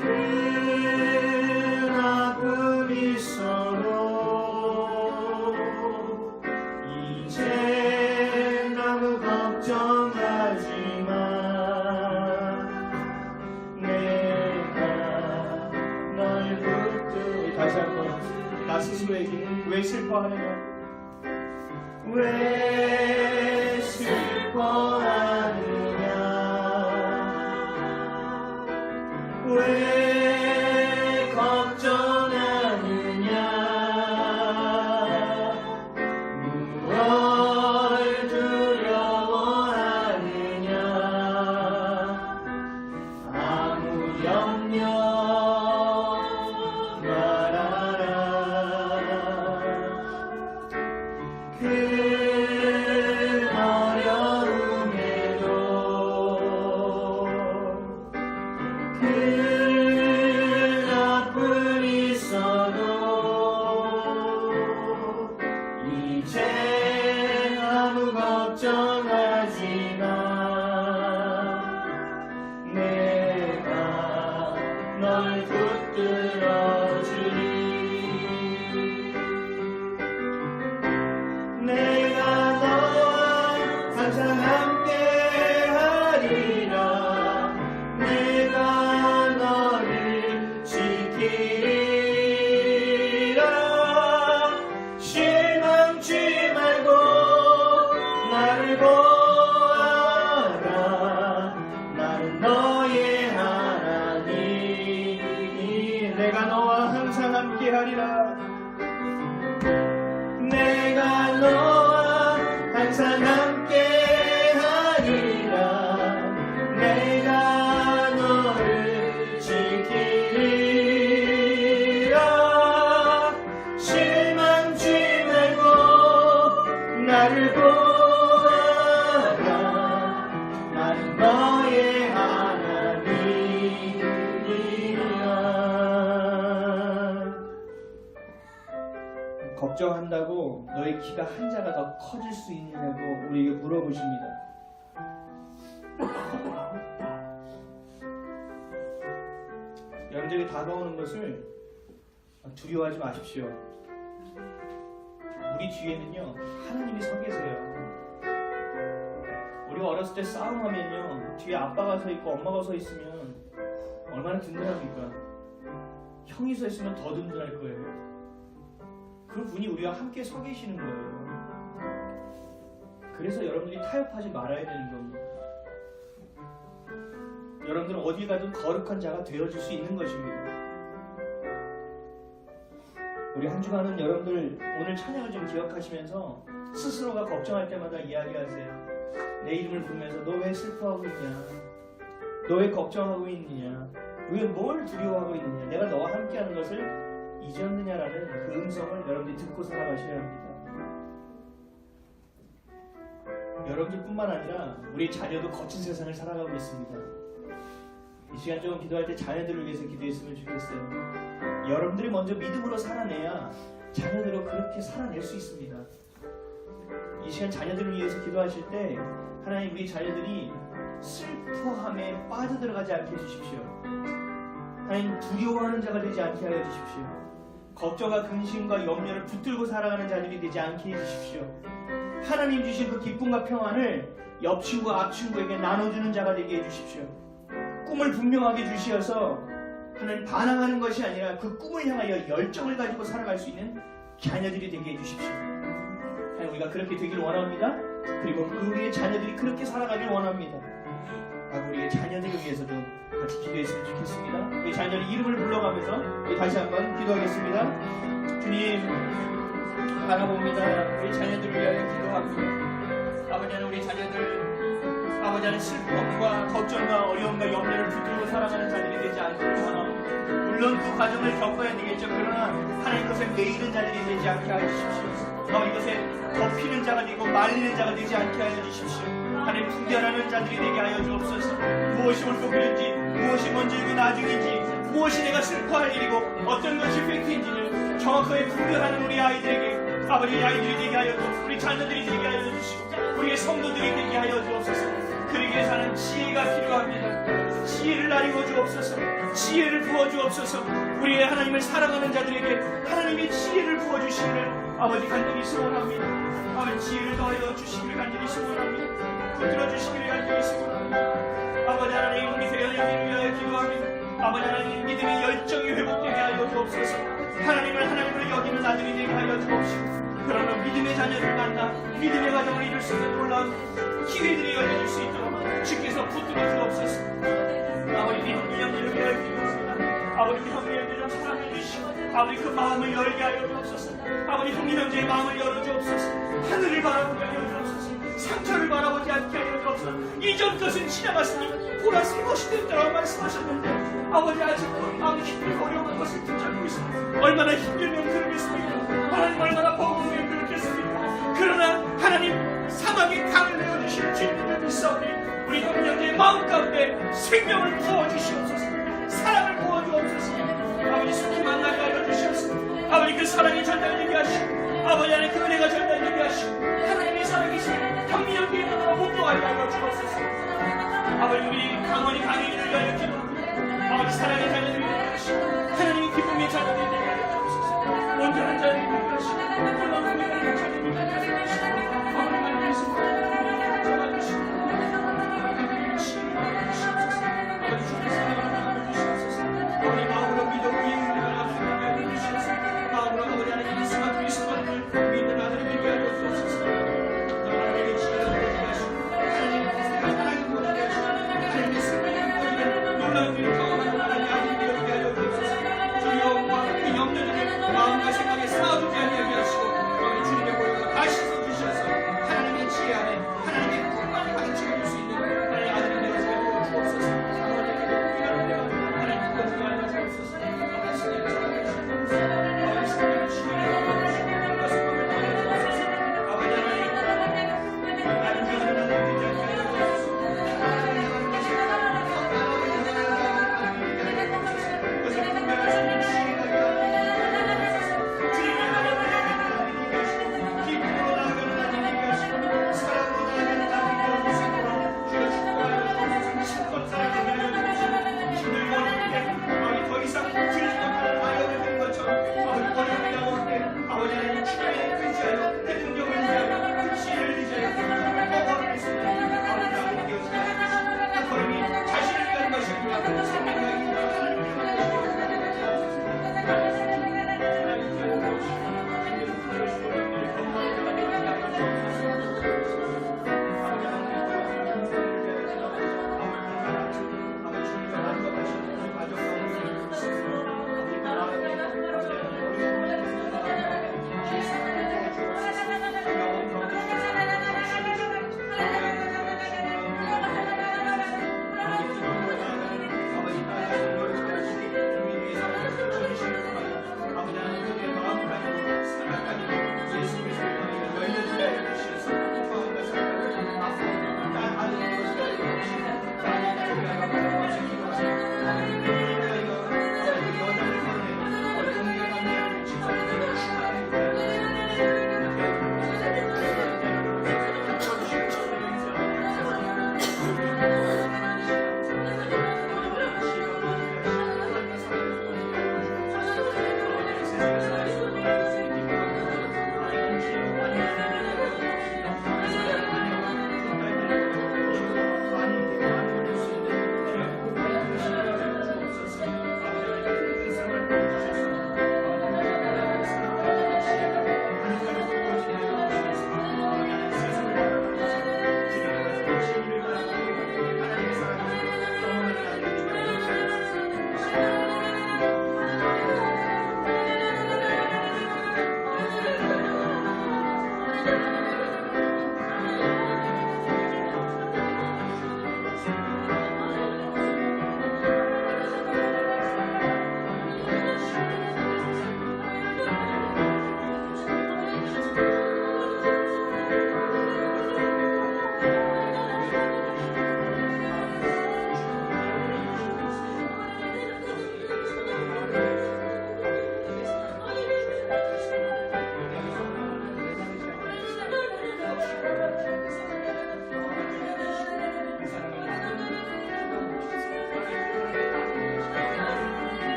그 아픔이 있어도 이제 너무 걱정하지마. 내가 널 붙들어. 다시 한번 나 스스로에게 왜 슬퍼하느냐, 왜 슬퍼하느냐, 왜 걱정하느냐, 무엇 두려워하느냐, 아무 염려 말아라. 그 어려움에도 그 아픔이 있어도 이제 아무 걱정하지마. 내가 널 붙들어 주리. 내가 너와 항상 함께 하리라. 내가 너를 지키리라. 실망치 말고 나를 보라. 하리라. 내가 너와 항상 함께 하리라. 내가 너를 지키리라. 실망치 말고 나를 보아라. 나는 너의 하나님이라. 걱정한다고 너의 키가 한 자가 더 커질 수 있느냐고 우리에게 물어보십니다. 여러분들이 다가오는 것을 두려워하지 마십시오. 우리 뒤에는요 하나님이 서 계세요. 우리가 어렸을 때 싸움하면요 뒤에 아빠가 서 있고 엄마가 서 있으면 얼마나 든든합니까? 형이 서 있으면 더 든든할 거예요. 그 분이 우리와 함께 서 계시는 거예요. 그래서 여러분들이 타협하지 말아야 되는 겁니다. 여러분들은 어디 가든 거룩한 자가 되어줄 수 있는 것입니다. 우리 한 주간은 여러분들 오늘 찬양을 좀 기억하시면서 스스로가 걱정할 때마다 이야기하세요. 내 이름을 부르면서 너 왜 슬퍼하고 있냐? 너 왜 걱정하고 있느냐? 왜 뭘 두려워하고 있느냐? 내가 너와 함께하는 것을 잊었느냐라는 그 음성을 여러분들이 듣고 살아가셔야 합니다. 여러분들뿐만 아니라 우리 자녀도 거친 세상을 살아가고 있습니다. 이 시간 좀 기도할 때 자녀들을 위해서 기도했으면 좋겠어요. 여러분들이 먼저 믿음으로 살아내야 자녀들도 그렇게 살아낼 수 있습니다. 이 시간 자녀들을 위해서 기도하실 때 하나님 우리 자녀들이 슬퍼함에 빠져들어가지 않게 해주십시오. 하나님 두려워하는 자가 되지 않게 하여 주십시오. 걱정과 근심과 염려를 붙들고 살아가는 자들이 되지 않게 해주십시오. 하나님 주신 그 기쁨과 평안을 옆 친구, 앞 친구에게 나눠주는 자가 되게 해주십시오. 꿈을 분명하게 주시어서 하나님 반항하는 것이 아니라 그 꿈을 향하여 열정을 가지고 살아갈 수 있는 자녀들이 되게 해주십시오. 하나님 우리가 그렇게 되기를 원합니다. 그리고 우리의 자녀들이 그렇게 살아가길 원합니다. 우리의 자녀들을 위해서 좀 같이 기도했으면 좋겠습니다. 우리 자녀들 이름을 불러가면서 우리 다시 한번 기도하겠습니다. 주님 바라봅니다. 우리 자녀들을 위하여 기도하고요. 아버지 하나님 우리 자녀들 아버지 하나님 슬픔과 걱정과 어려움과 염려를 붙들고 살아가는 자들이 되지 않기를 원합니다. 물론 그 과정을 겪어야 되겠죠. 그러나 하나님 것에 매이는 자들이 되지 않게 하여 주십시오. 아버지 것에 덮이는 자가 되고 말리는 자가 되지 않게 하여 주십시오. 하나님 분별하는 자들이 되게 하여 주옵소서. 무엇이 옳고 그른지 무엇이 먼저이고 나중인지 무엇이 내가 슬퍼할 일이고 어떤 것이 팩트인지를 정확하게 분별하는 우리 아이들에게 아버지 아이들이 되게 하여 주옵소서. 우리 자녀들이 되게 하여 주시고 우리의 성도들이 되게 하여 주옵소서. 그러기 위해서는 지혜가 필요합니다. 지혜를 나리고 주옵소서. 지혜를 부어주옵소서. 우리의 하나님을 사랑하는 자들에게 하나님의 지혜를 부어주시기를 아버지 간절히 소원합니다. 아버지 지혜를 더하여 주시기를 간절히 소원합니다. 붙들어 주시기를 간절히 소원합니다. 아버지 하나님 우리 대현영님을 위하여 기도합니다. 아버지 하나님 믿음의 열정이 회복되게 하여 주옵소서. 하나님을 하나님으로 여기는 아들이 되게 하여 주옵시고 그러나 믿음의 자녀를 만나 믿음의 가정을 이룰 수 있는 놀라운 기회들이 열려질 수 있도록 주께서 붙들어 주옵소서. 아버지 우리 형님을 위하여 기도합니다. 아버지 우리 형님을 좀 사랑해 주시고 아버지 그 마음을 열게 하여 주옵소서. 아버지 형님 형제의 마음을 열어 주옵소서. 하늘을 바라보게 하여 주옵소서. 상처를 바라보지 않게 하여 주옵소서. 이전 것은 지나갔으니 보라 새 것이 됐다고 말씀하셨는데 아버지 아직도 마음이 힘들고 어려운 것을 붙잡고 있습니다. 얼마나 힘들면 그러겠습니까? 하나님 얼마나 버거우면 그렇겠습니까? 그러나 하나님 사막의 강을 내어주시는 주님을 믿사오니 우리 형제의 마음 가운데 생명을 부어주시옵소서. 사랑을 부어주옵소서. 아버지 속히 만나게 하여 주시옵소서. 아버지 그 사랑이 전달되게 하시고 아버지 안에 그 은혜가 전달되게 하시고 하나님의 살아계신 형제의 눈으로 복종하게 하여 주옵소서. 아버지 우리 강원이 강인이를 위하여 기도합니다. 아버지 사랑의 자녀들이 되게 하시고 하나님의 기쁨의 자녀들이 되게 하여 주옵소서. 온전한 자들이 되게 하시고 놀라운 은혜가 자녀들이 되게 하여 주시고 아버지만 예수님 놀라운 일을 경험하는 하나님의 아들이 되게 하여 주옵소서.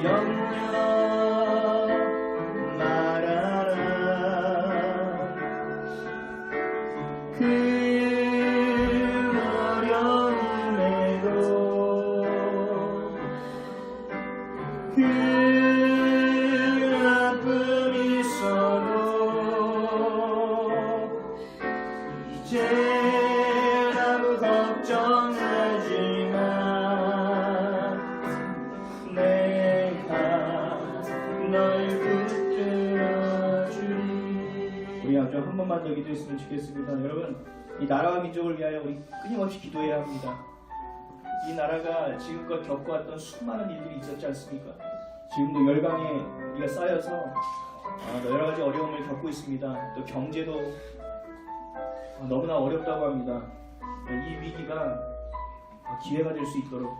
염려 말아라. 그 어려움에도 그 아픔이 있어도 이제 아무 걱정하지마. 내가 널 붙들어주리. 우리 좀 한 번만 더 기도했으면 좋겠습니다. 여러분, 이 나라와 민족을 위하여 우리 끊임없이 기도해야 합니다. 이 나라가 지금껏 겪어왔던 수많은 일들이 있었지 않습니까? 지금도 열강에 우리가 쌓여서 여러 가지 어려움을 겪고 있습니다. 또 경제도 너무나 어렵다고 합니다. 이 위기가 기회가 될 수 있도록,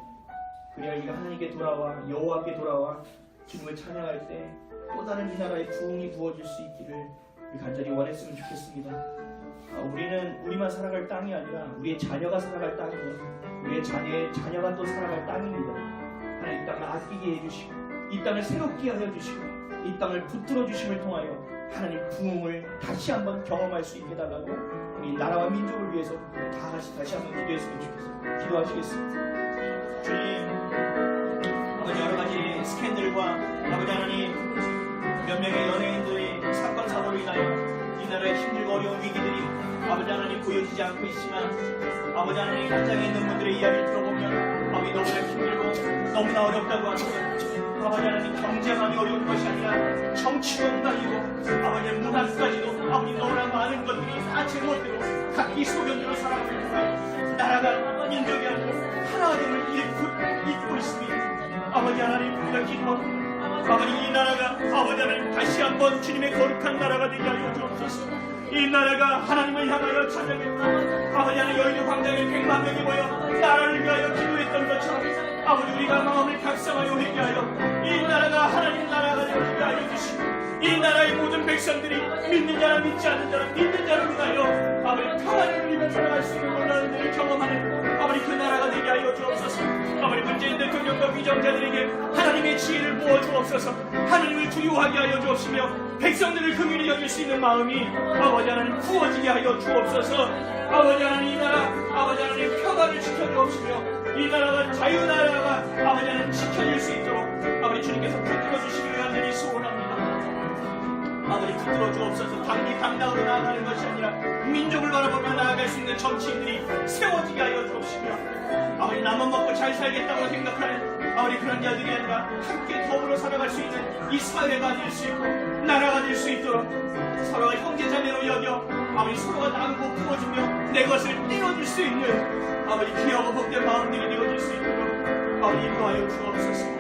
그래야 우리가 하나님께 돌아와 여호와께 돌아와 주님을 찬양할 때 또 다른 이 나라에 부흥이 부어질 수 있기를 간절히 원했으면 좋겠습니다. 우리는 우리만 살아갈 땅이 아니라 우리의 자녀가 살아갈 땅이고 우리의 자녀가 또 살아갈 땅입니다. 하나님 이 땅을 아끼게 해주시고 이 땅을 새롭게 하여 주시고 이 땅을 붙들어 주심을 통하여 하나님 부흥을 다시 한번 경험할 수 있게 해달라고 우리 나라와 민족을 위해서 다 같이 다시 한번 기도했으면 좋겠습니다. 기도하시겠습니다. 주님, 아버지 여러 가지 스캔들과 아버지 하나님 몇 명의 연예인들의 사건 사고로 인하여 이 나라의 힘들고 어려운 위기들이 아버지 하나님 보여지지 않고 있지만 아버지 하나님 현장에 있는 분들의 이야기를 들어보면 아버지 너무나 힘들고 너무나 어렵다고 합니다. 아버지 하나님 경제만이 어려운 것이 아니라 정치도 달리고 아버지 문화까지도 아버지 너무나 많은 것들이 다 제멋대로 각기 소견대로 살아가고 있는 나라가 민족이 아니고 하나됨을 잊고 있습니다. 아버지 하나님 우리가 기도합니다. 아버지 이 나라가 아버지 하나님 다시 한번 주님의 거룩한 나라가 되게 하여 주옵소서. 이 나라가 하나님을 향하여 찬양했고 아버지 하나님 여의도 광장에 100만 명이 모여 나라를 위하여 기도했던 것처럼 아버지 우리가 마음을 각성하여 회개하여 이 나라가 하나님 나라가 되게 하여 주시고 이 나라의 모든 백성들이 믿는 자라 믿지 않는 자라 믿는 자를 위하여 아버지 평안을 누리며 살아갈 수 있는 놀라운 일을 경험하는 아버지 그 나라가 되게 하여 주옵소서. 아버지 문재인 대통령과 위정자들에게 하나님의 지혜를 부어 주옵소서. 하나님을 두려워하게 하여 주옵시며 백성들을 긍휼히 여길 수 있는 마음이 아버지 하나님 부어지게 하여 주옵소서. 아버지 하나님 이 나라 아버지 하나님 평안을 지켜 주옵시며 이 나라가 자유나라가 아버지 하나님 지켜질 수 있도록 아버지 주님께서 붙들어 주시기를 간절히 소원합니다. 아버지 붙들어 주옵소서. 당리 당당으로 나아가는 것이 아니라 민족을 바라보며 나아갈 수 있는 정치인들이 세워지게 하여 주옵시며 아버지 나만 먹고 잘 살겠다고 생각하는 아버지 그런 자들이 아니라 함께 더불어 살아갈 수 있는 이 사회가 될 수 있고 나라가 될 수 있도록 서로가 형제자매로 여겨 아버지 서로가 나누고 부어주며 내 것을 떼어줄 수 있는 아버지 귀하고 복된 마음들이 되어질 수 있도록 아버지 인도하여 주옵소서.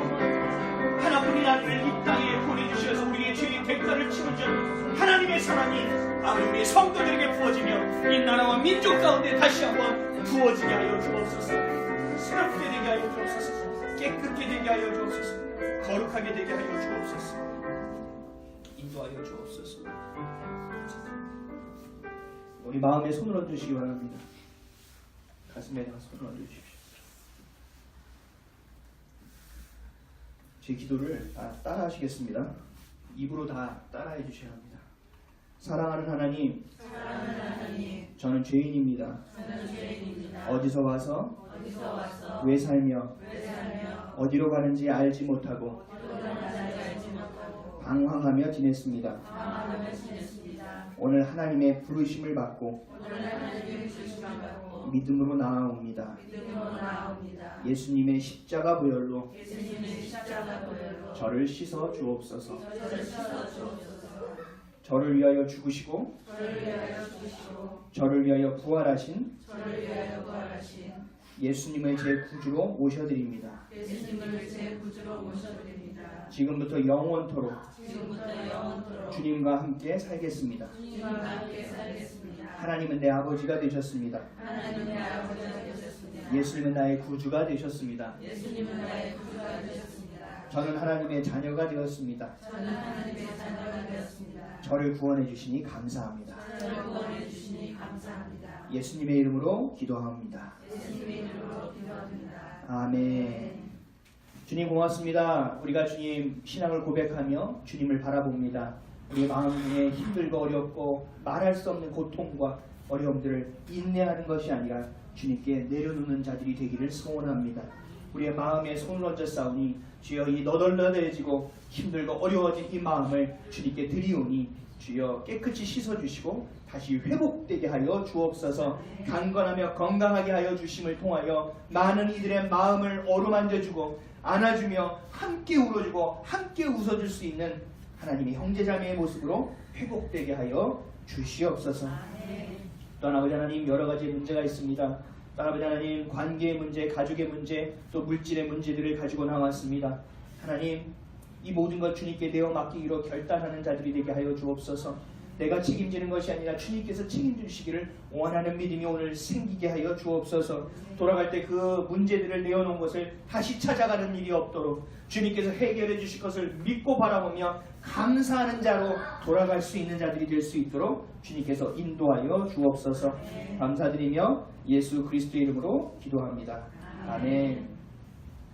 하나뿐인 아들을 이 땅에 보내주셔서 우리의 죄의 대가를 치르준 하나님의 사랑이 아버지 우리의 성도들에게 부어지며 이 나라와 민족 가운데 다시 한번 부어지게 하여 주옵소서. 새롭게 되게 하여 주옵소서. 깨끗게 되게 하여 주옵소서. 거룩하게 되게 하여 주옵소서. 인도하여 주옵소서. 우리 마음에 손을 얹으시기 바랍니다. 가슴에다가 손을 얹으십시오. 제 기도를 따라 하시겠습니다. 입으로 다 따라해 주셔야 합니다. 사랑하는 하나님, 저는 죄인입니다. 어디서 와서 왜 살며 어디로 가는지 알지 못하고 방황하며 지냈습니다. 오늘 하나님의 부르심을 받고 믿음으로 나아옵니다. 예수님의 십자가 보혈로 저를 씻어 주옵소서. 저를 위하여 죽으시고 저를 위하여 부활하신 예수님을 제 구주로 모셔드립니다. 지금부터 영원토록 주님과 함께 살겠습니다. 하나님은 내 아버지가 되셨습니다. 예수님은 나의 구주가 되셨습니다. 저는 하나님의 자녀가 되었습니다. 저를 구원해 주시니 감사합니다. 예수님의 이름으로 기도합니다. 아멘. 주님 고맙습니다. 우리가 주님 신앙을 고백하며 주님을 바라봅니다. 우리의 마음 중에 힘들고 어렵고 말할 수 없는 고통과 어려움들을 인내하는 것이 아니라 주님께 내려놓는 자들이 되기를 소원합니다. 우리의 마음에 손을 얹어 싸우니 주여 이 너덜너덜해지고 힘들고 어려워진 이 마음을 주님께 드리오니 주여 깨끗이 씻어주시고 다시 회복되게 하여 주옵소서. 강건하며 건강하게 하여 주심을 통하여 많은 이들의 마음을 어루만져주고 안아주며 함께 울어주고 함께 웃어줄 수 있는 하나님의 형제자매의 모습으로 회복되게 하여 주시옵소서. 또한 아버지 하나님 여러 가지 문제가 있습니다. 또 아버지 하나님 관계의 문제, 가족의 문제, 또 물질의 문제들을 가지고 나왔습니다. 하나님 이 모든 것 주님께 내어 맡기기로 결단하는 자들이 되게 하여 주옵소서. 내가 책임지는 것이 아니라 주님께서 책임주시기를 원하는 믿음이 오늘 생기게 하여 주옵소서. 돌아갈 때 그 문제들을 내어놓은 것을 다시 찾아가는 일이 없도록 주님께서 해결해 주실 것을 믿고 바라보며 감사하는 자로 돌아갈 수 있는 자들이 될 수 있도록 주님께서 인도하여 주옵소서. 감사드리며 예수 그리스도의 이름으로 기도합니다. 아멘.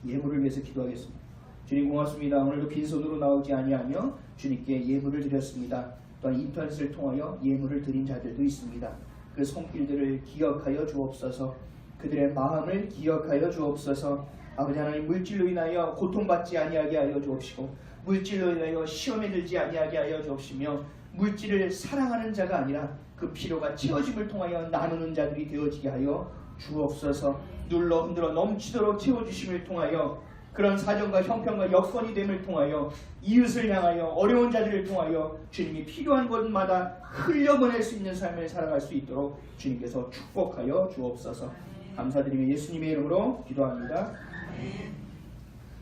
예물을 위해서 기도하겠습니다. 주님 고맙습니다. 오늘도 빈손으로 나오지 아니하며 주님께 예물을 드렸습니다. 또한 인터넷을 통하여 예물을 드린 자들도 있습니다. 그 손길들을 기억하여 주옵소서. 그들의 마음을 기억하여 주옵소서. 아버지 하나님 물질로 인하여 고통받지 아니하게 하여 주옵시고 물질로 인하여 시험에 들지 아니하게 하여 주옵시며 물질을 사랑하는 자가 아니라 그 필요가 채워짐을 통하여 나누는 자들이 되어지게 하여 주옵소서. 눌러 흔들어 넘치도록 채워주심을 통하여 그런 사정과 형편과 여건이 됨을 통하여 이웃을 향하여 어려운 자들을 통하여 주님이 필요한 곳마다 흘려보낼 수 있는 삶을 살아갈 수 있도록 주님께서 축복하여 주옵소서. 감사드리며 예수님의 이름으로 기도합니다.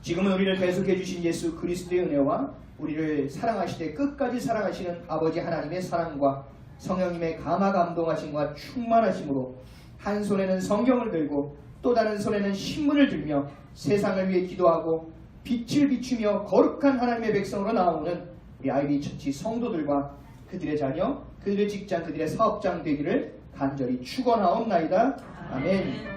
지금은 우리를 계속해 주신 예수 그리스도의 은혜와 우리를 사랑하시되 끝까지 사랑하시는 아버지 하나님의 사랑과 성령님의 감화 감동하심과 충만하심으로 한 손에는 성경을 들고 또 다른 손에는 신문을 들며 세상을 위해 기도하고 빛을 비추며 거룩한 하나님의 백성으로 나오는 우리 아이비 처치 성도들과 그들의 자녀, 그들의 직장, 그들의 사업장 되기를 간절히 축원하옵나이다. 아멘.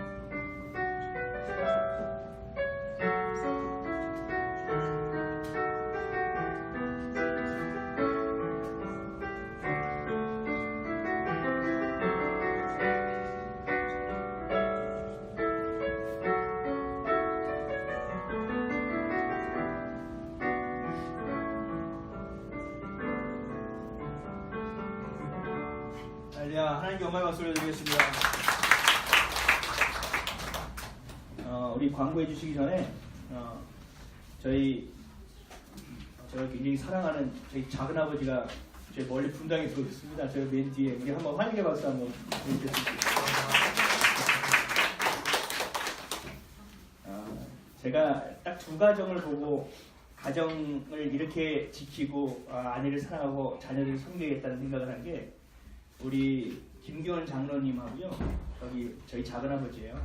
하나님께 영광의 박수를 드리겠습니다. 우리 광고해 주시기 전에 제가 굉장히 사랑하는 저희 작은 아버지가 저희 멀리 분당에 들어오셨습니다. 저희 맨 뒤에 우리 한번 환영의 박수 한번 드리겠습니다. 제가 딱 두 가정을 보고 가정을 이렇게 지키고 아내를 사랑하고 자녀들을 섬기겠다는 생각을 한 게 우리 김교원 장로님하고요. 여기 저희 작은 아버지예요.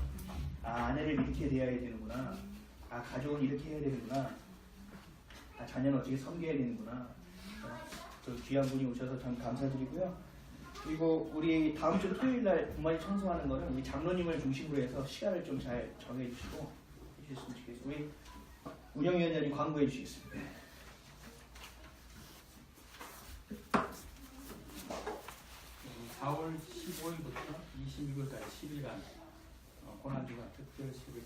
아내를 이렇게 대해야 되는구나. 가족은 이렇게 해야 되는구나. 자녀는 어떻게 섬겨야 되는구나. 또 귀한 분이 오셔서 참 감사드리고요. 그리고 우리 다음 주 토요일날 부모님 청소하는 거는 우리 장로님을 중심으로 해서 시간을 좀 잘 정해주시고 해주셨으면 좋겠어요. 우리 운영위원장님 광고해 주시겠습니다. 4월 15일부터 26일까지 10일간 고난주간 특별 10일